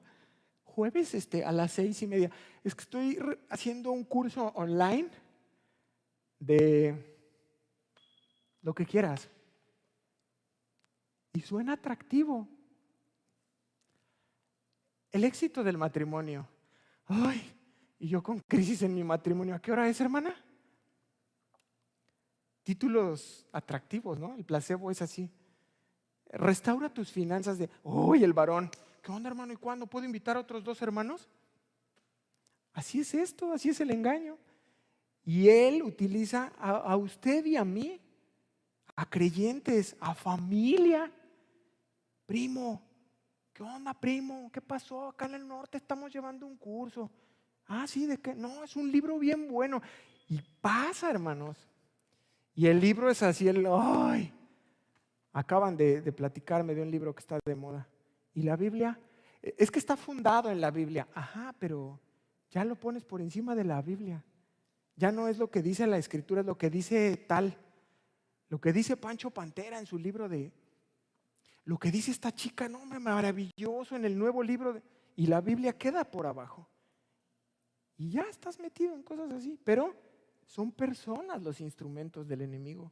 Jueves a las 6:30. Es que estoy haciendo un curso online de lo que quieras. Y suena atractivo. El éxito del matrimonio. Ay, y yo con crisis en mi matrimonio. ¿A qué hora es, hermana? Títulos atractivos, ¿no? El placebo es así. Restaura tus finanzas de, ¡uy, el varón! ¿Qué onda, hermano? ¿Y cuándo? ¿Puedo invitar a otros 2 hermanos? Así es esto, así es el engaño. Y él utiliza a usted y a mí, a creyentes, a familia. Primo, ¿qué onda, primo? ¿Qué pasó? Acá en el norte estamos llevando un curso. Ah, sí, ¿de qué? No, es un libro bien bueno. Y pasa, hermanos. Y el libro es así, ¡ay! Acaban de platicarme de un libro que está de moda. ¿Y la Biblia? Es que está fundado en la Biblia. Ajá, pero ya lo pones por encima de la Biblia. Ya no es lo que dice la Escritura, es lo que dice tal. Lo que dice Pancho Pantera en su libro de... lo que dice esta chica, no hombre, maravilloso en el nuevo libro, y la Biblia queda por abajo. Y ya estás metido en cosas así, pero son personas los instrumentos del enemigo.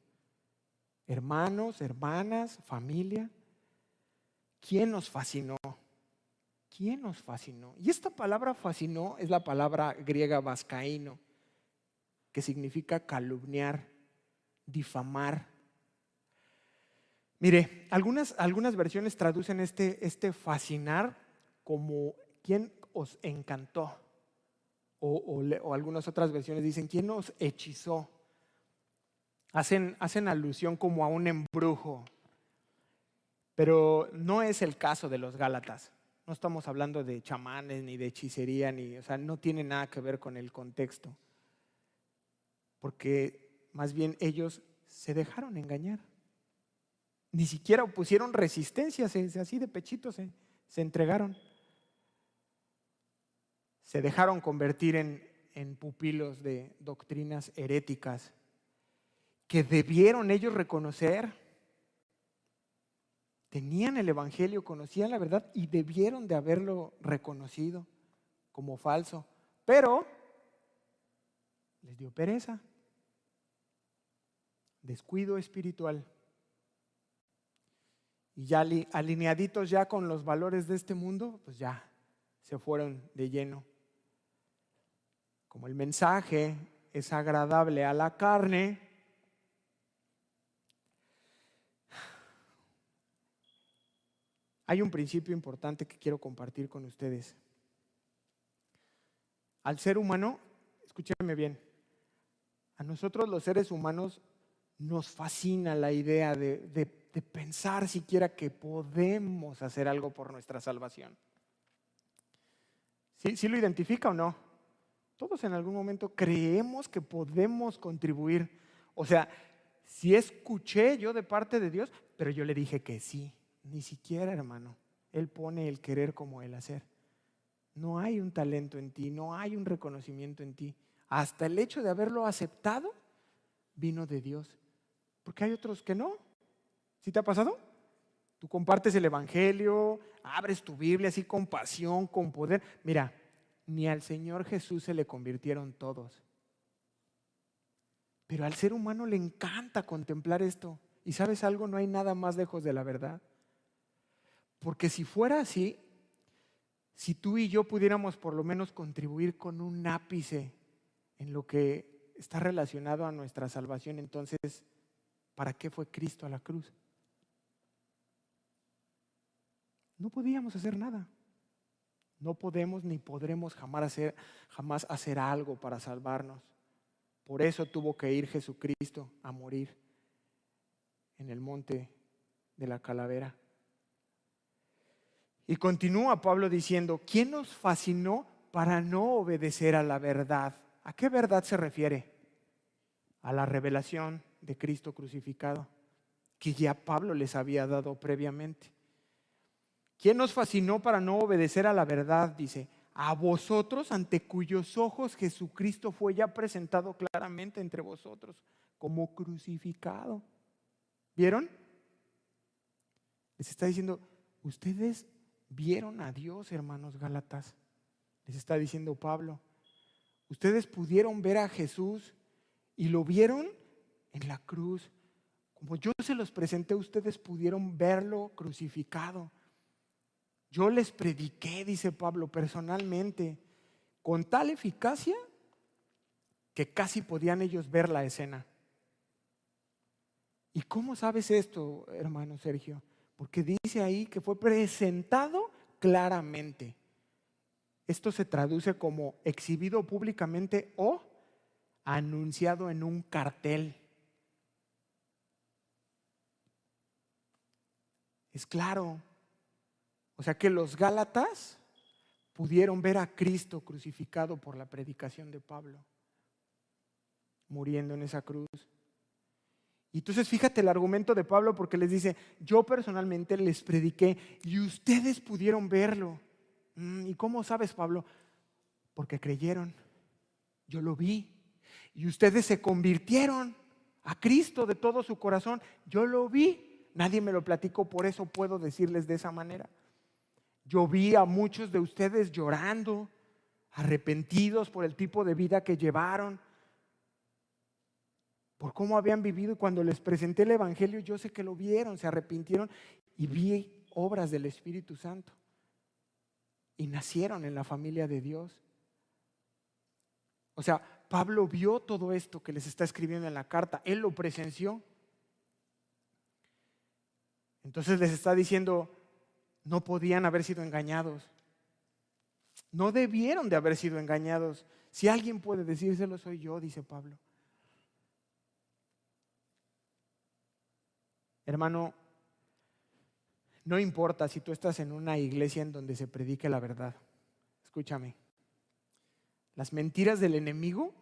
Hermanos, hermanas, familia. ¿Quién nos fascinó? ¿Quién nos fascinó? Y esta palabra fascinó es la palabra griega vascaíno, que significa calumniar, difamar. Mire, algunas versiones traducen este fascinar como ¿quién os encantó? O algunas otras versiones dicen ¿quién os hechizó? Hacen alusión como a un embrujo, pero no es el caso de los Gálatas. No estamos hablando de chamanes ni de hechicería, o sea, no tiene nada que ver con el contexto. Porque más bien ellos se dejaron engañar. Ni siquiera opusieron resistencia, así de pechito se entregaron. Se dejaron convertir en pupilos de doctrinas heréticas que debieron ellos reconocer. Tenían el evangelio, conocían la verdad y debieron de haberlo reconocido como falso, pero les dio pereza, descuido espiritual. Y ya alineaditos ya con los valores de este mundo, pues ya se fueron de lleno. Como el mensaje es agradable a la carne, hay un principio importante que quiero compartir con ustedes. Al ser humano, escúchenme bien, a nosotros los seres humanos nos fascina la idea de pensar siquiera que podemos hacer algo por nuestra salvación. ¿Sí lo identifica o no? Todos en algún momento creemos que podemos contribuir. O sea, sí escuché yo de parte de Dios, pero yo le dije que sí. Ni siquiera, hermano. Él pone el querer como el hacer. No hay un talento en ti, no hay un reconocimiento en ti. Hasta el hecho de haberlo aceptado vino de Dios. Porque hay otros que no. ¿Sí te ha pasado? Tú compartes el evangelio, abres tu Biblia así con pasión, con poder. Mira, ni al Señor Jesús se le convirtieron todos. Pero al ser humano le encanta contemplar esto. Y ¿sabes algo? No hay nada más lejos de la verdad. Porque si fuera así, si tú y yo pudiéramos por lo menos contribuir con un ápice en lo que está relacionado a nuestra salvación, entonces, ¿para qué fue Cristo a la cruz? No podíamos hacer nada. No podemos ni podremos jamás hacer algo para salvarnos. Por eso tuvo que ir Jesucristo a morir en el monte de la calavera. Y continúa Pablo diciendo, ¿quién nos fascinó para no obedecer a la verdad? ¿A qué verdad se refiere? A la revelación de Cristo crucificado, que ya Pablo les había dado previamente. ¿Quién nos fascinó para no obedecer a la verdad? Dice, a vosotros ante cuyos ojos Jesucristo fue ya presentado claramente entre vosotros como crucificado. ¿Vieron? Les está diciendo, ustedes vieron a Dios, hermanos Gálatas. Les está diciendo Pablo, ustedes pudieron ver a Jesús y lo vieron en la cruz. Como yo se los presenté, ustedes pudieron verlo crucificado. Yo les prediqué, dice Pablo, personalmente, con tal eficacia que casi podían ellos ver la escena. ¿Y cómo sabes esto, hermano Sergio? Porque dice ahí que fue presentado claramente. Esto se traduce como exhibido públicamente o anunciado en un cartel. Es claro. O sea que los Gálatas pudieron ver a Cristo crucificado por la predicación de Pablo, muriendo en esa cruz. Y entonces fíjate el argumento de Pablo, porque les dice, yo personalmente les prediqué y ustedes pudieron verlo. ¿Y cómo sabes, Pablo? Porque creyeron, yo lo vi. Y ustedes se convirtieron a Cristo de todo su corazón, yo lo vi. Nadie me lo platicó, por eso puedo decirles de esa manera. Yo vi a muchos de ustedes llorando, arrepentidos por el tipo de vida que llevaron, por cómo habían vivido. Y cuando les presenté el Evangelio, yo sé que lo vieron, se arrepintieron y vi obras del Espíritu Santo. Y nacieron en la familia de Dios. O sea, Pablo vio todo esto que les está escribiendo en la carta. Él lo presenció. Entonces les está diciendo, no podían haber sido engañados. No debieron de haber sido engañados. Si alguien puede decírselo, soy yo, dice Pablo. Hermano, no importa si tú estás en una iglesia en donde se predique la verdad. Escúchame. Las mentiras del enemigo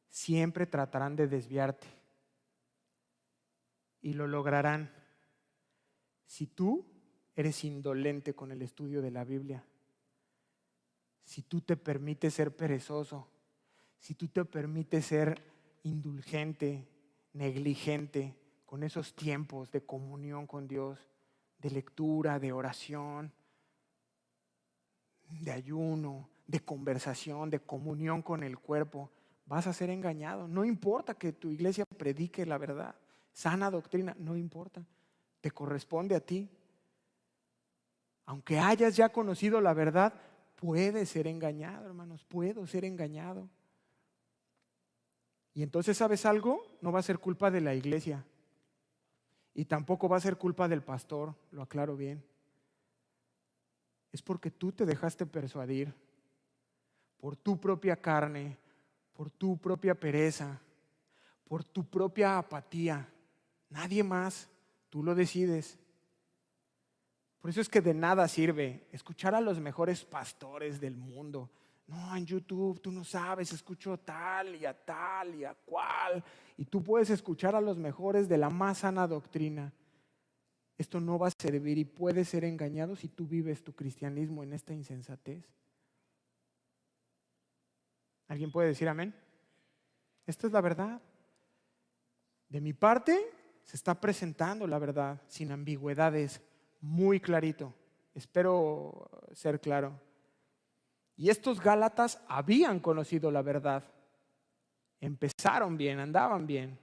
siempre tratarán de desviarte. Y lo lograrán si tú eres indolente con el estudio de la Biblia. Si tú te permites ser perezoso, si tú te permites ser indulgente, negligente con esos tiempos de comunión con Dios, de lectura, de oración, de ayuno, de conversación, de comunión con el cuerpo, vas a ser engañado. No importa que tu iglesia predique la verdad, sana doctrina, no importa, te corresponde a ti. Aunque hayas ya conocido la verdad, puedes ser engañado, hermanos, puedo ser engañado. Y entonces, ¿sabes algo? No va a ser culpa de la iglesia y tampoco va a ser culpa del pastor, lo aclaro bien. Es porque tú te dejaste persuadir por tu propia carne, por tu propia pereza, por tu propia apatía. Nadie más, tú lo decides. Por eso es que de nada sirve escuchar a los mejores pastores del mundo. No, en YouTube tú no sabes, escucho tal y a cual. Y tú puedes escuchar a los mejores de la más sana doctrina. Esto no va a servir y puedes ser engañado si tú vives tu cristianismo en esta insensatez. ¿Alguien puede decir amén? Esta es la verdad. De mi parte, se está presentando la verdad sin ambigüedades, muy clarito. Espero ser claro. Y estos Gálatas habían conocido la verdad. Empezaron bien, andaban bien.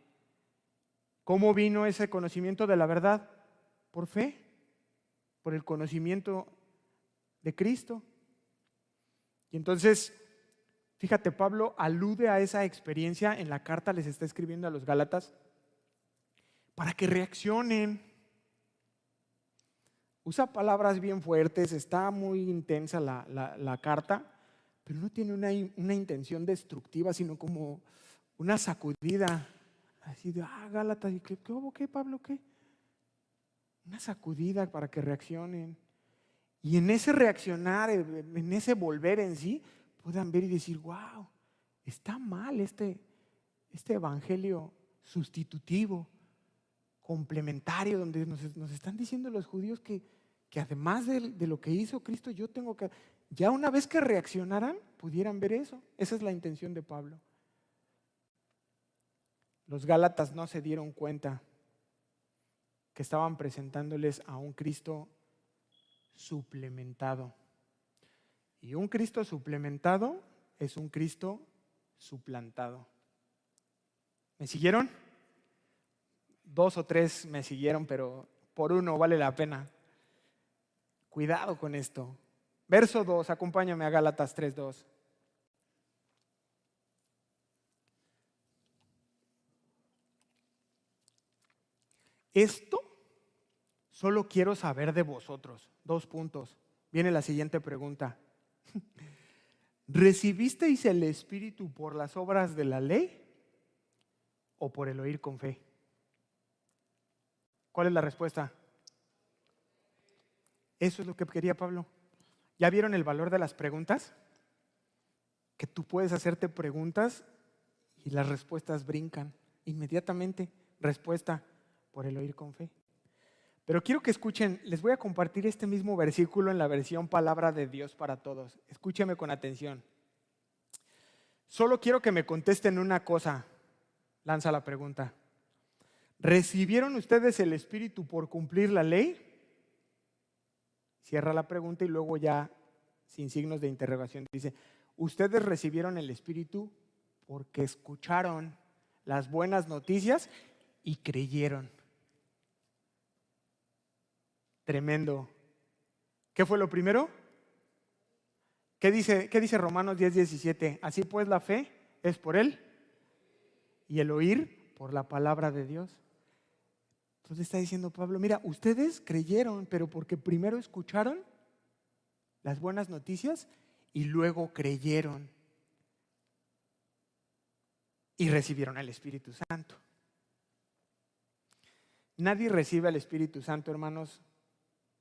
¿Cómo vino ese conocimiento de la verdad? Por fe, por el conocimiento de Cristo. Y entonces, fíjate, Pablo alude a esa experiencia en la carta, les está escribiendo a los Gálatas para que reaccionen. Usa palabras bien fuertes, está muy intensa la carta, pero no tiene una intención destructiva, sino como una sacudida. Así de, Gálatas, ¿y qué hubo? ¿Qué, Pablo? ¿Qué? Una sacudida para que reaccionen. Y en ese reaccionar, en ese volver en sí, puedan ver y decir, wow, está mal este evangelio sustitutivo, complementario, donde nos están diciendo los judíos que además de lo que hizo Cristo, yo tengo que, ya una vez que reaccionaran, pudieran ver eso. Esa es la intención de Pablo. Los Gálatas no se dieron cuenta que estaban presentándoles a un Cristo suplementado. Y un Cristo suplementado es un Cristo suplantado. ¿Me siguieron? 2 o 3 me siguieron, pero por uno vale la pena. Cuidado con esto. Verso 2, acompáñame a Gálatas 3:2. Esto solo quiero saber de vosotros. 2 puntos. Viene la siguiente pregunta. ¿Recibisteis el Espíritu por las obras de la ley o por el oír con fe? ¿Cuál es la respuesta? Eso es lo que quería Pablo. ¿Ya vieron el valor de las preguntas? Que tú puedes hacerte preguntas y las respuestas brincan inmediatamente. Respuesta por el oír con fe. Pero quiero que escuchen, les voy a compartir este mismo versículo en la versión Palabra de Dios para Todos. Escúcheme con atención. Solo quiero que me contesten una cosa. Lanza la pregunta. ¿recibieron ustedes el Espíritu por cumplir la ley? Cierra la pregunta y luego ya, sin signos de interrogación, dice, ¿ustedes recibieron el Espíritu porque escucharon las buenas noticias y creyeron? Tremendo. ¿Qué fue lo primero? ¿Qué dice Romanos 10:17? Así pues la fe es por él y el oír por la palabra de Dios. Entonces está diciendo Pablo, mira, ustedes creyeron, pero porque primero escucharon las buenas noticias y luego creyeron y recibieron el Espíritu Santo. Nadie recibe al Espíritu Santo, hermanos,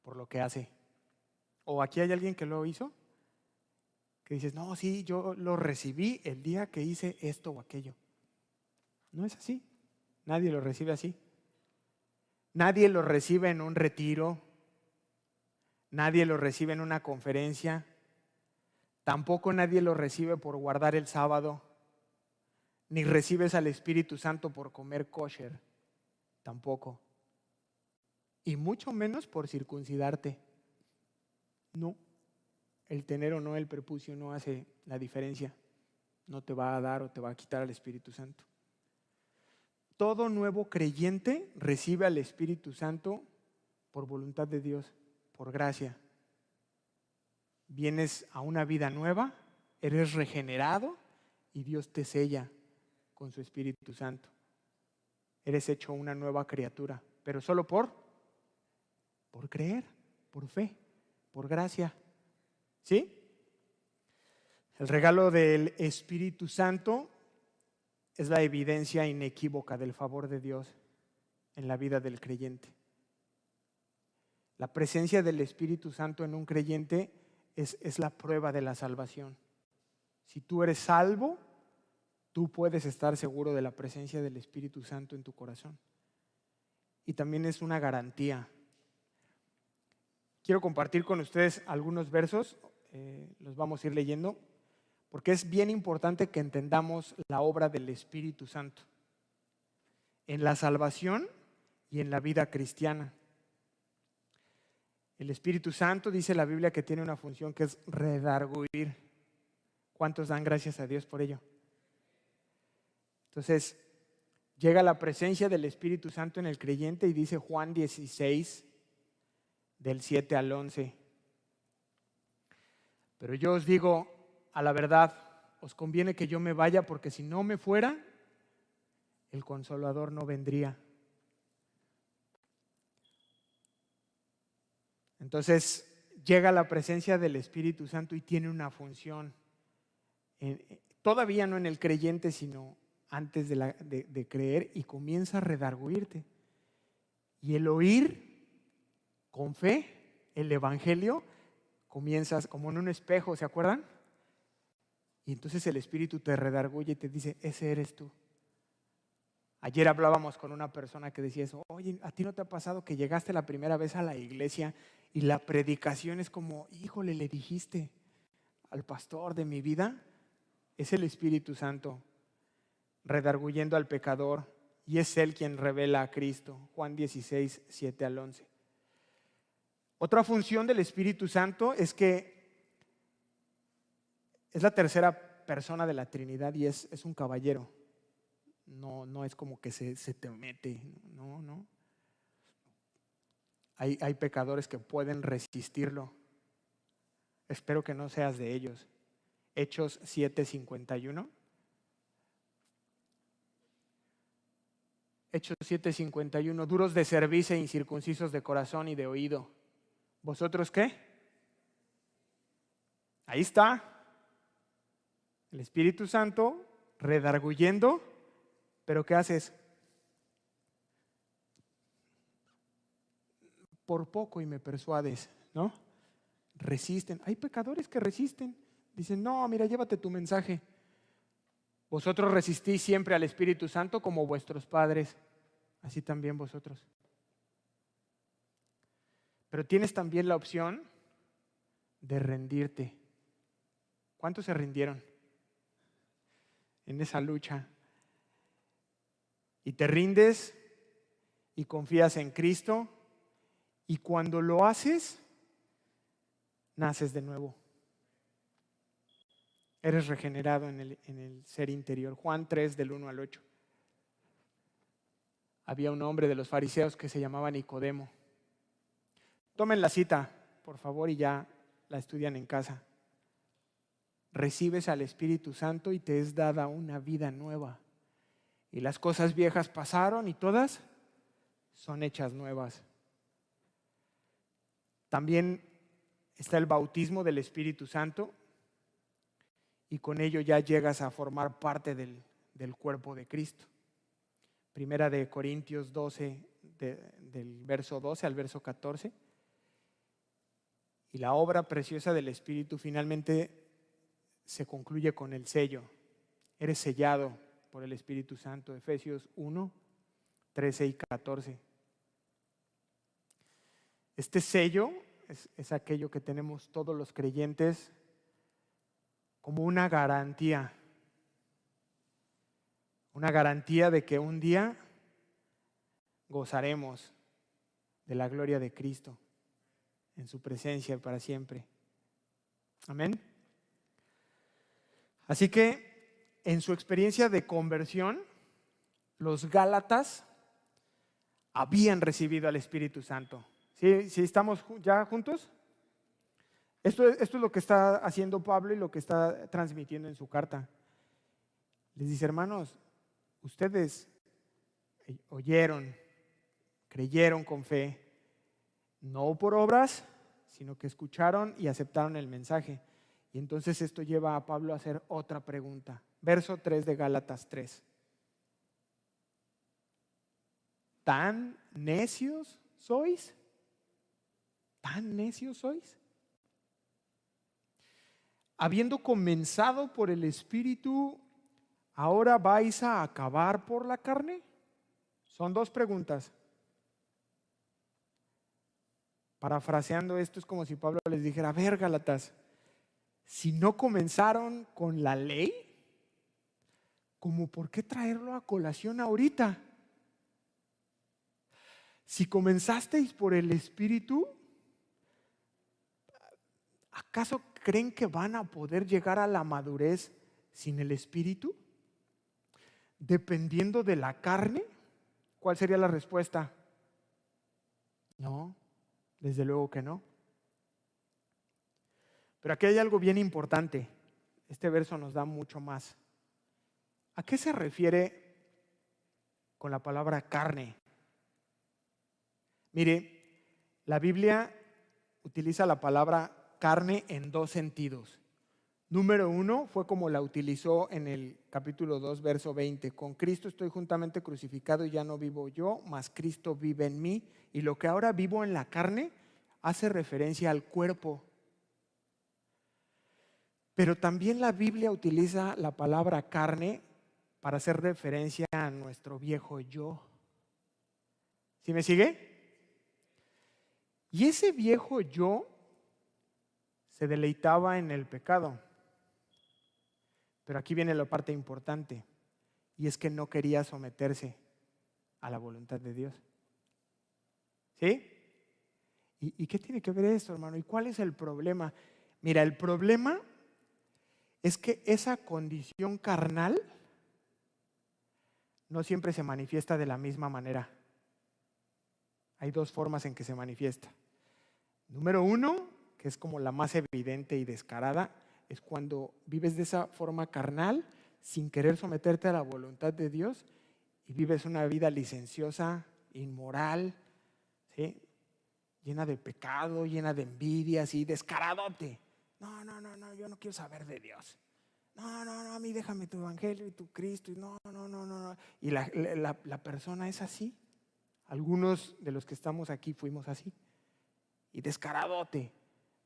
por lo que hace. ¿O aquí hay alguien que lo hizo? Que dices, no, sí, yo lo recibí el día que hice esto o aquello. No es así. Nadie lo recibe así. Nadie lo recibe en un retiro. Nadie lo recibe en una conferencia. Tampoco nadie lo recibe por guardar el sábado. Ni recibes al Espíritu Santo por comer kosher. Tampoco. Y mucho menos por circuncidarte. No. El tener o no el prepucio no hace la diferencia. No te va a dar o te va a quitar al Espíritu Santo. Todo nuevo creyente recibe al Espíritu Santo por voluntad de Dios, por gracia. Vienes a una vida nueva, eres regenerado y Dios te sella con su Espíritu Santo. Eres hecho una nueva criatura, pero solo por creer, por fe, por gracia. ¿Sí? El regalo del Espíritu Santo es la evidencia inequívoca del favor de Dios en la vida del creyente. La presencia del Espíritu Santo en un creyente es la prueba de la salvación. Si tú eres salvo, tú puedes estar seguro de la presencia del Espíritu Santo en tu corazón. Y también es una garantía. Quiero compartir con ustedes algunos versos, los vamos a ir leyendo, porque es bien importante que entendamos la obra del Espíritu Santo en la salvación y en la vida cristiana. El Espíritu Santo, dice la Biblia, que tiene una función que es redarguir. ¿Cuántos dan gracias a Dios por ello? Entonces, llega la presencia del Espíritu Santo en el creyente y dice Juan 16, del 7 al 11. Pero yo os digo a la verdad, os conviene que yo me vaya, porque si no me fuera, el Consolador no vendría. Entonces llega la presencia del Espíritu Santo y tiene una función, todavía no en el creyente, sino antes de creer, y comienza a redarguirte. Y el oír con fe el Evangelio comienzas como en un espejo, ¿se acuerdan? Y entonces el Espíritu te redarguye y te dice, ese eres tú. Ayer hablábamos con una persona que decía eso, oye, ¿a ti no te ha pasado que llegaste la primera vez a la iglesia y la predicación es como, híjole, le dijiste al pastor de mi vida? Es el Espíritu Santo redarguyendo al pecador, y es Él quien revela a Cristo. Juan 16, 7 al 11. Otra función del Espíritu Santo es que es la tercera persona de la Trinidad y es un caballero. No es como que se te mete, no. Hay pecadores que pueden resistirlo. Espero que no seas de ellos. Hechos 7:51. Hechos 7:51. Duros de cerviz e incircuncisos de corazón y de oído. ¿Vosotros qué? Ahí está. El Espíritu Santo redarguyendo, pero ¿qué haces? Por poco y me persuades, ¿no? Resisten. Hay pecadores que resisten. Dicen, no, mira, llévate tu mensaje. Vosotros resistís siempre al Espíritu Santo como vuestros padres, así también vosotros. Pero tienes también la opción de rendirte. ¿Cuántos se rindieron en esa lucha? Y te rindes y confías en Cristo, y cuando lo haces, naces de nuevo. Eres regenerado en el ser interior. Juan 3, del 1 al 8. Había un hombre de los fariseos que se llamaba Nicodemo. Tomen la cita, por favor, y ya la estudian en casa. Recibes al Espíritu Santo y te es dada una vida nueva. Y las cosas viejas pasaron y todas son hechas nuevas. También está el bautismo del Espíritu Santo y con ello ya llegas a formar parte del cuerpo de Cristo. Primera de Corintios 12, del verso 12 al verso 14. Y la obra preciosa del Espíritu finalmente se concluye con el sello. Eres sellado por el Espíritu Santo. Efesios 1, 13 y 14. Este sello es aquello que tenemos todos los creyentes como una garantía de que un día gozaremos de la gloria de Cristo en su presencia para siempre. Amén. Así que en su experiencia de conversión, los Gálatas habían recibido al Espíritu Santo. ¿Sí estamos ya juntos? Esto es lo que está haciendo Pablo y lo que está transmitiendo en su carta. Les dice, hermanos, ustedes oyeron, creyeron con fe, no por obras, sino que escucharon y aceptaron el mensaje. Y entonces esto lleva a Pablo a hacer otra pregunta. Verso 3 de Gálatas 3. ¿Tan necios sois? ¿Tan necios sois? Habiendo comenzado por el Espíritu, ¿ahora vais a acabar por la carne? Son dos preguntas. Parafraseando esto, es como si Pablo les dijera, a ver, Gálatas, si no comenzaron con la ley, ¿cómo por qué traerlo a colación ahorita? Si comenzasteis por el Espíritu, ¿acaso creen que van a poder llegar a la madurez sin el Espíritu? Dependiendo de la carne, ¿cuál sería la respuesta? No, desde luego que no. Pero aquí hay algo bien importante. Este verso nos da mucho más. ¿A qué se refiere con la palabra carne? Mire, la Biblia utiliza la palabra carne en dos sentidos. Número 1 fue como la utilizó en el capítulo 2, verso 20. Con Cristo estoy juntamente crucificado y ya no vivo yo, mas Cristo vive en mí. Y lo que ahora vivo en la carne hace referencia al cuerpo. Pero también la Biblia utiliza la palabra carne para hacer referencia a nuestro viejo yo. ¿Sí me sigue? Y ese viejo yo se deleitaba en el pecado. Pero aquí viene la parte importante, y es que no quería someterse a la voluntad de Dios. ¿Sí? ¿Y qué tiene que ver esto, hermano? ¿Y cuál es el problema? Mira, el problema es que esa condición carnal no siempre se manifiesta de la misma manera. Hay dos formas en que se manifiesta. Número 1, que es como la más evidente y descarada, es cuando vives de esa forma carnal sin querer someterte a la voluntad de Dios y vives una vida licenciosa, inmoral, ¿sí? Llena de pecado, llena de envidias y descaradote. No, yo no quiero saber de Dios. No, a mí déjame tu evangelio y tu Cristo. Y no. Y la persona es así. Algunos de los que estamos aquí fuimos así. Y descaradote,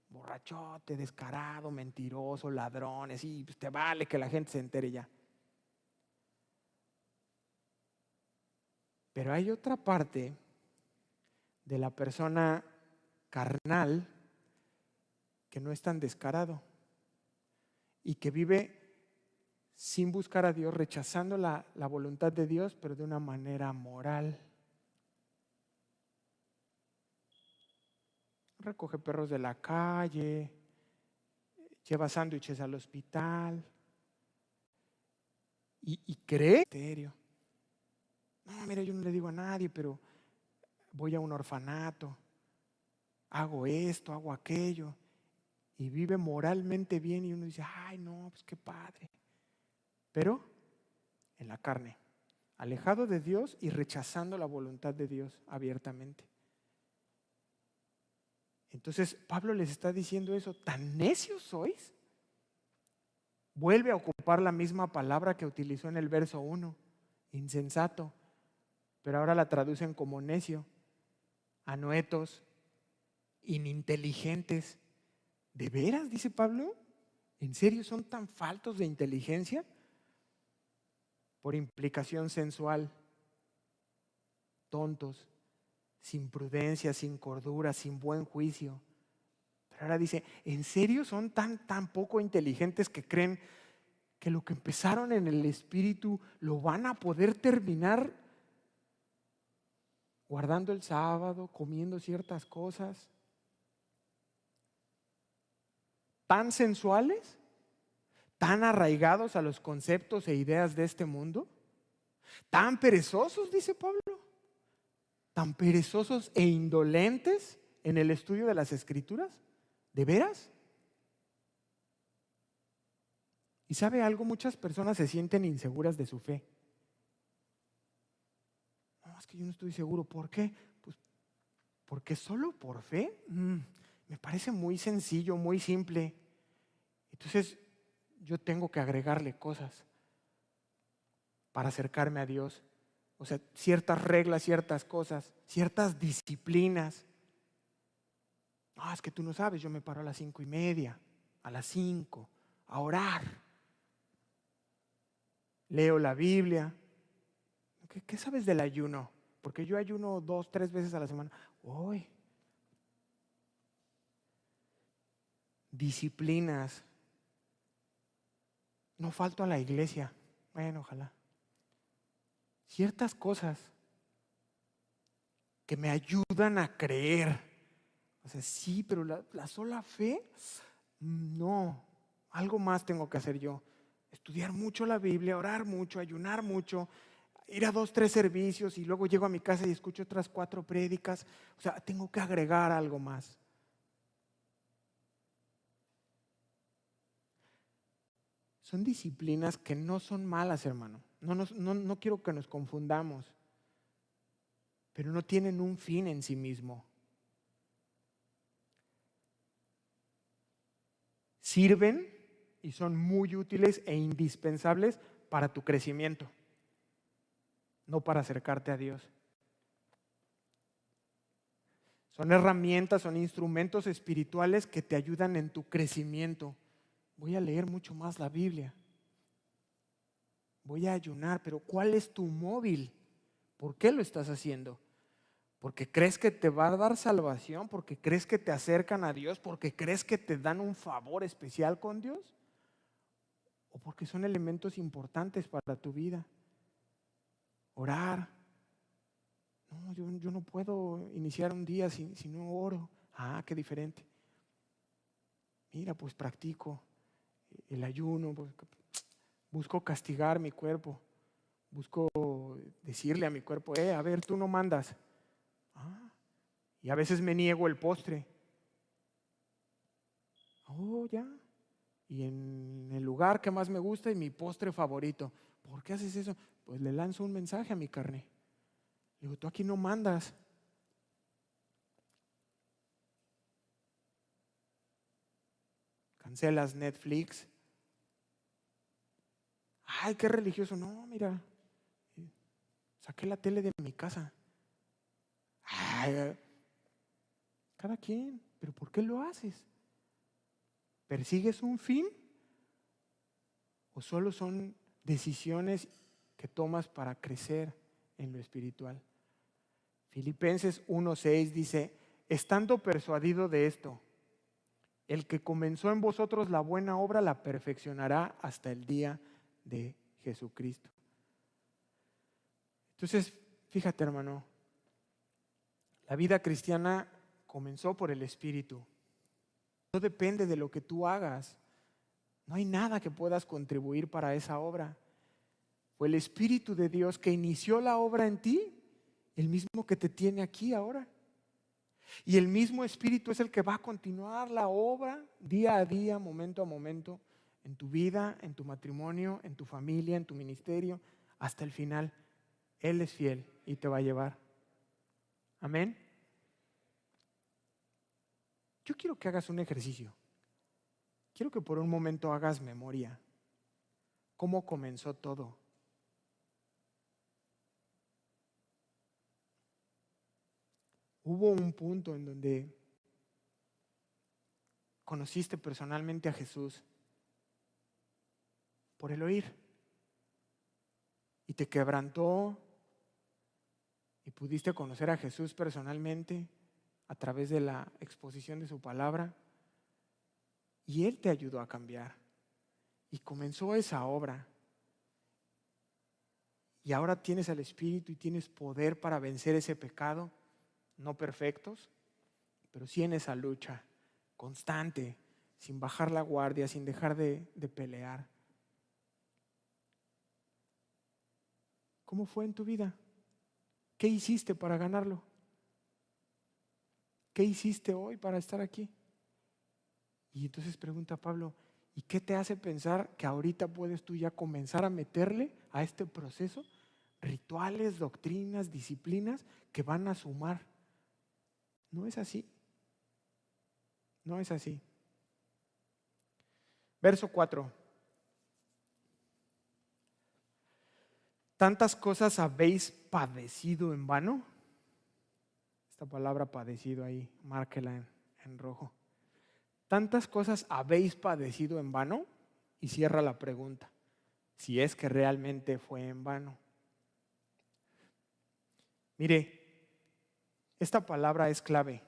borrachote, descarado, mentiroso, ladrones. Y pues te vale que la gente se entere ya. Pero hay otra parte de la persona carnal que no es tan descarado y que vive sin buscar a Dios, rechazando la voluntad de Dios, pero de una manera moral. recoge perros de la calle, lleva sándwiches al hospital y cree. No, mira, yo no le digo a nadie, pero voy a un orfanato, hago esto, hago aquello, y vive moralmente bien y uno dice, ay, no, pues qué padre. Pero en la carne, alejado de Dios y rechazando la voluntad de Dios abiertamente. Entonces Pablo les está diciendo eso, ¿tan necios sois? Vuelve a ocupar la misma palabra que utilizó en el verso 1, insensato, pero ahora la traducen como necio, anuetos, ininteligentes. ¿De veras? Dice Pablo. ¿En serio son tan faltos de inteligencia? Por implicación sensual, tontos, sin prudencia, sin cordura, sin buen juicio. Pero ahora dice, ¿en serio son tan poco inteligentes que creen que lo que empezaron en el espíritu lo van a poder terminar guardando el sábado, comiendo ciertas cosas? ¿Tan sensuales? ¿Tan arraigados a los conceptos e ideas de este mundo? ¿Tan perezosos, dice Pablo? ¿Tan perezosos e indolentes en el estudio de las Escrituras? ¿De veras? ¿Y sabe algo? Muchas personas se sienten inseguras de su fe. No, es que yo no estoy seguro. ¿Por qué? Pues porque solo por fe me parece muy sencillo, muy simple. Entonces yo tengo que agregarle cosas para acercarme a Dios. O sea, ciertas reglas, ciertas cosas, ciertas disciplinas. No, es que tú no sabes, yo me paro a las 5:30, a las 5, a orar. Leo la Biblia. ¿Qué sabes del ayuno? Porque yo ayuno 2, 3 veces a la semana. Uy. Disciplinas. No falto a la iglesia. Bueno, ojalá. Ciertas cosas que me ayudan a creer. O sea, sí, pero la sola fe, no. Algo más tengo que hacer yo. Estudiar mucho la Biblia, orar mucho, ayunar mucho, ir a 2, 3 servicios y luego llego a mi casa y escucho otras 4 prédicas. O sea, tengo que agregar algo más. Son disciplinas que no son malas, hermano. No quiero que nos confundamos, pero no tienen un fin en sí mismo. Sirven y son muy útiles e indispensables para tu crecimiento, no para acercarte a Dios. Son herramientas, son instrumentos espirituales que te ayudan en tu crecimiento. Voy a leer mucho más la Biblia. Voy a ayunar, pero ¿cuál es tu móvil? ¿Por qué lo estás haciendo? ¿Porque crees que te va a dar salvación? ¿Porque crees que te acercan a Dios? ¿Porque crees que te dan un favor especial con Dios? ¿O porque son elementos importantes para tu vida? Orar. No, yo no puedo iniciar un día si no oro. Ah, qué diferente. Mira, pues practico el ayuno, pues, busco castigar mi cuerpo, busco decirle a mi cuerpo, a ver, tú no mandas. Y a veces me niego el postre. Oh, ya. Y en el lugar que más me gusta y mi postre favorito. ¿Por qué haces eso? Pues le lanzo un mensaje a mi carne. Le digo, tú aquí no mandas. Cancelas Netflix. Ay, qué religioso. No, mira, saqué la tele de mi casa. Ay, cada quien, pero ¿por qué lo haces? ¿Persigues un fin? ¿O solo son decisiones que tomas para crecer en lo espiritual? Filipenses 1:6 dice, estando persuadido de esto, el que comenzó en vosotros la buena obra la perfeccionará hasta el día de Jesucristo. Entonces, fíjate, hermano, la vida cristiana comenzó por el Espíritu. No depende de lo que tú hagas. No hay nada que puedas contribuir para esa obra. Fue el Espíritu de Dios que inició la obra en ti, el mismo que te tiene aquí ahora. Y el mismo Espíritu es el que va a continuar la obra día a día, momento a momento, en tu vida, en tu matrimonio, en tu familia, en tu ministerio, hasta el final. Él es fiel y te va a llevar. Amén. Yo quiero que hagas un ejercicio. Quiero que por un momento hagas memoria. ¿Cómo comenzó todo? Hubo un punto en donde conociste personalmente a Jesús por el oír y te quebrantó y pudiste conocer a Jesús personalmente a través de la exposición de su palabra y Él te ayudó a cambiar y comenzó esa obra y ahora tienes al Espíritu y tienes poder para vencer ese pecado, no perfectos, pero sí en esa lucha constante, sin bajar la guardia, sin dejar de pelear. ¿Cómo fue en tu vida? ¿Qué hiciste para ganarlo? ¿Qué hiciste hoy para estar aquí? Y entonces pregunta Pablo, ¿y qué te hace pensar que ahorita puedes tú ya comenzar a meterle a este proceso rituales, doctrinas, disciplinas que van a sumar? No es así. No es así. Verso 4. ¿Tantas cosas habéis padecido en vano? Esta palabra padecido ahí, márquela en rojo. ¿Tantas cosas habéis padecido en vano? Y cierra la pregunta, si es que realmente fue en vano. Mire, esta palabra es clave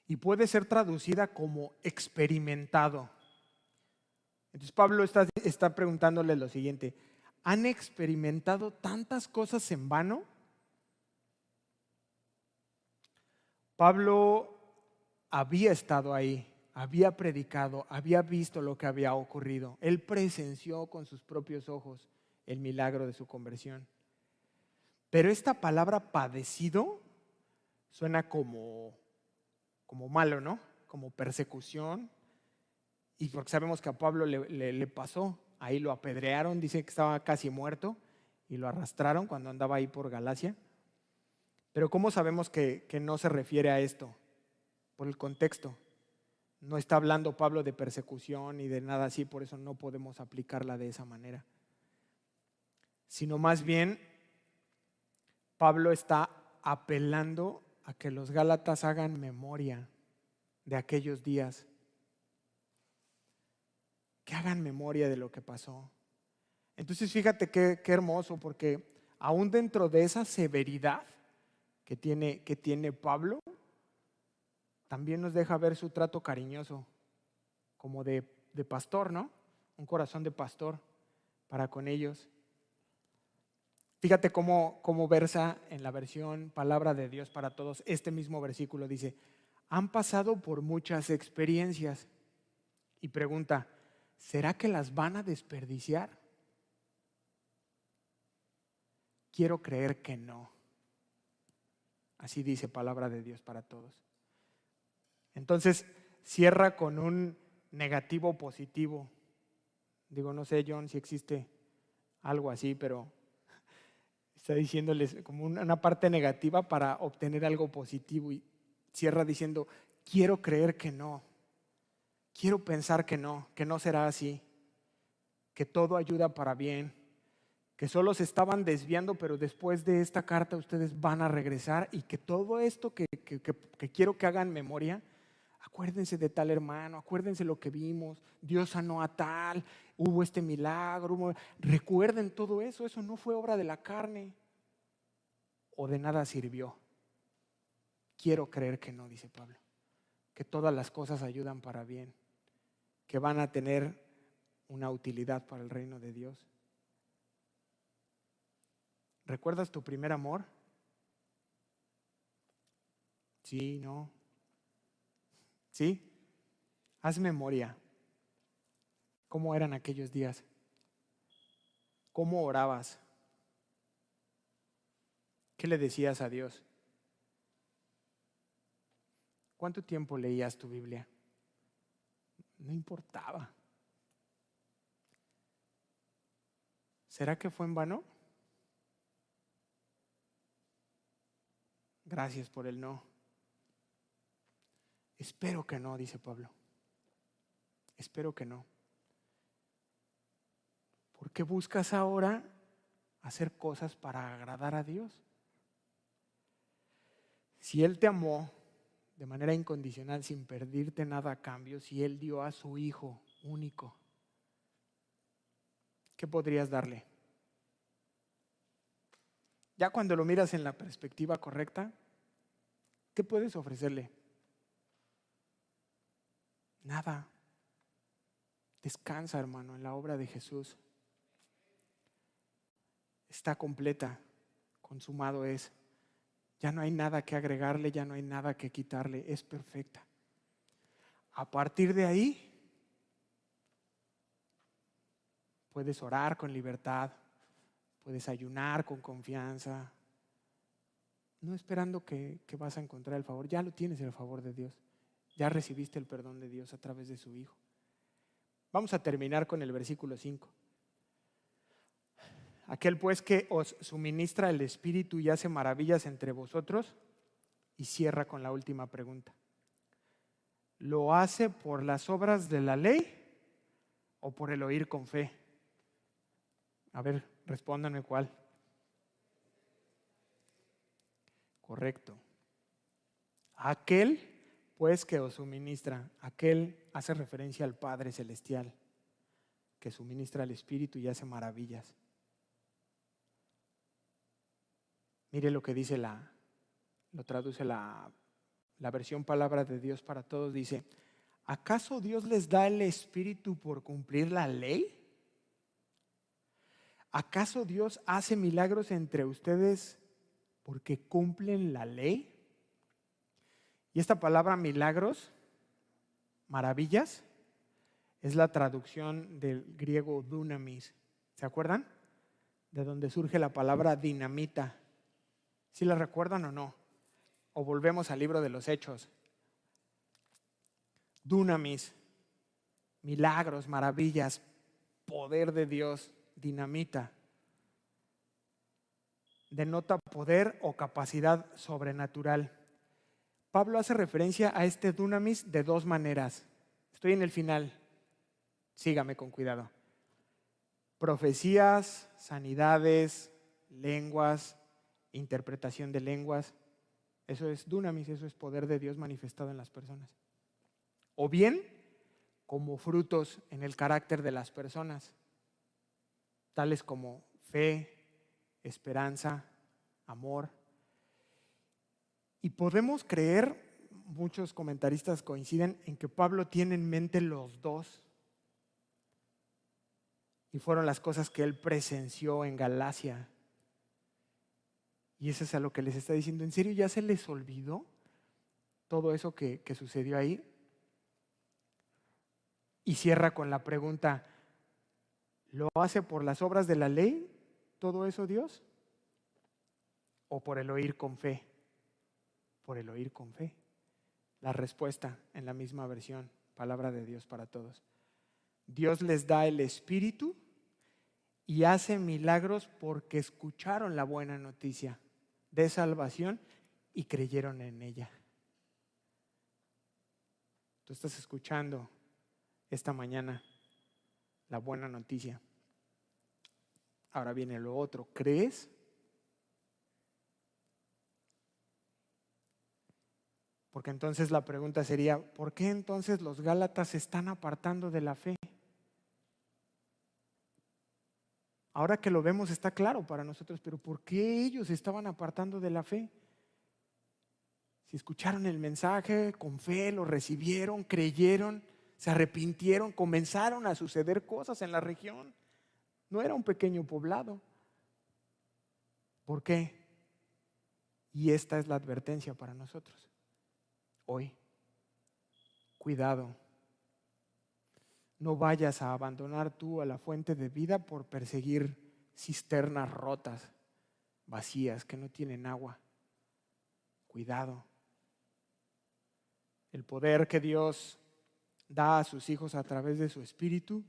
y puede ser traducida como experimentado. Entonces Pablo está preguntándole lo siguiente, ¿han experimentado tantas cosas en vano? Pablo había estado ahí, había predicado, había visto lo que había ocurrido. Él presenció con sus propios ojos el milagro de su conversión. Pero esta palabra padecido suena como malo, ¿no? Como persecución. Y porque sabemos que a Pablo le pasó, ahí lo apedrearon, dice que estaba casi muerto y lo arrastraron cuando andaba ahí por Galacia. Pero ¿cómo sabemos que no se refiere a esto? Por el contexto. No está hablando Pablo de persecución ni de nada así, por eso no podemos aplicarla de esa manera. Sino más bien, Pablo está apelando a que los gálatas hagan memoria de aquellos días, que hagan memoria de lo que pasó. Entonces fíjate qué hermoso, porque aún dentro de esa severidad que tiene Pablo, también nos deja ver su trato cariñoso, como de pastor, ¿no? Un corazón de pastor para con ellos. Fíjate cómo versa en la versión Palabra de Dios para Todos este mismo versículo. Dice, han pasado por muchas experiencias. Y pregunta, ¿será que las van a desperdiciar? Quiero creer que no. Así dice Palabra de Dios para Todos. Entonces, cierra con un negativo positivo. Digo, no sé, John, si existe algo así, pero está diciéndoles como una parte negativa para obtener algo positivo y cierra diciendo, quiero creer que no, quiero pensar que no será así, que todo ayuda para bien, que solo se estaban desviando, pero después de esta carta ustedes van a regresar y que todo esto que quiero que hagan memoria, acuérdense de tal hermano, acuérdense lo que vimos, Dios sanó a tal, hubo este milagro, recuerden todo eso, eso no fue obra de la carne o de nada sirvió. Quiero creer que no, dice Pablo, que todas las cosas ayudan para bien, que van a tener una utilidad para el reino de Dios. ¿Recuerdas tu primer amor? Sí, no. ¿Sí? Haz memoria. ¿Cómo eran aquellos días? ¿Cómo orabas? ¿Qué le decías a Dios? ¿Cuánto tiempo leías tu Biblia? No importaba. ¿Será que fue en vano? Gracias por el no. Espero que no, dice Pablo. Espero que no. ¿Por qué buscas ahora hacer cosas para agradar a Dios? Si Él te amó de manera incondicional, sin pedirte nada a cambio, si Él dio a su Hijo único, ¿qué podrías darle? Ya cuando lo miras en la perspectiva correcta, ¿qué puedes ofrecerle? Nada. Descansa, hermano, en la obra de Jesús. Está completa, consumado es. Ya no hay nada que agregarle, ya no hay nada que quitarle, es perfecta. A partir de ahí, puedes orar con libertad, puedes ayunar con confianza, no esperando que vas a encontrar el favor. Ya lo tienes, el favor de Dios. Ya recibiste el perdón de Dios a través de su Hijo. Vamos a terminar con el versículo 5. Aquel pues que os suministra el Espíritu y hace maravillas entre vosotros, y cierra con la última pregunta. ¿Lo hace por las obras de la ley o por el oír con fe? A ver, respóndanme cuál. Correcto. Aquel pues que os suministra, aquel hace referencia al Padre Celestial, que suministra el Espíritu y hace maravillas. Mire lo que dice lo traduce la versión Palabra de Dios para Todos. Dice, ¿acaso Dios les da el Espíritu por cumplir la ley? ¿Acaso Dios hace milagros entre ustedes porque cumplen la ley? Y esta palabra milagros, maravillas, es la traducción del griego dunamis. ¿Se acuerdan? De donde surge la palabra dinamita. ¿Sí la recuerdan o no? O volvemos al libro de los Hechos. Dunamis, milagros, maravillas, poder de Dios, dinamita. Denota poder o capacidad sobrenatural. Pablo hace referencia a este dunamis de dos maneras. Estoy en el final. Sígame con cuidado. Profecías, sanidades, lenguas, interpretación de lenguas. Eso es dunamis, eso es poder de Dios manifestado en las personas. O bien, como frutos en el carácter de las personas, tales como fe, esperanza, amor. Y podemos creer, muchos comentaristas coinciden en que Pablo tiene en mente los dos. Y fueron las cosas que él presenció en Galacia. Y eso es a lo que les está diciendo. ¿En serio ya se les olvidó todo eso que sucedió ahí? Y cierra con la pregunta, ¿lo hace por las obras de la ley todo eso Dios? ¿O por el oír con fe? Por el oír con fe. La respuesta en la misma versión, Palabra de Dios para Todos. Dios les da el Espíritu y hace milagros porque escucharon la buena noticia de salvación y creyeron en ella. Tú estás escuchando esta mañana la buena noticia. Ahora viene lo otro, ¿crees? Porque entonces la pregunta sería, ¿por qué entonces los Gálatas se están apartando de la fe? Ahora que lo vemos está claro para nosotros, pero ¿por qué ellos se estaban apartando de la fe? Si escucharon el mensaje con fe, lo recibieron, creyeron, se arrepintieron, comenzaron a suceder cosas en la región. No era un pequeño poblado. ¿Por qué? Y esta es la advertencia para nosotros. hoy. Cuidado. No vayas a abandonar tú a la fuente de vida por perseguir cisternas rotas, vacías, que no tienen agua. Cuidado. El poder que Dios da a sus hijos a través de su Espíritu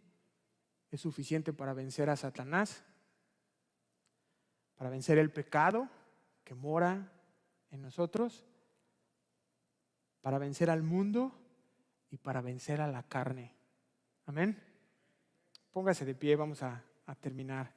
es suficiente para vencer a Satanás, para vencer el pecado que mora en nosotros, para vencer al mundo y para vencer a la carne. Amén. Póngase de pie, vamos a terminar.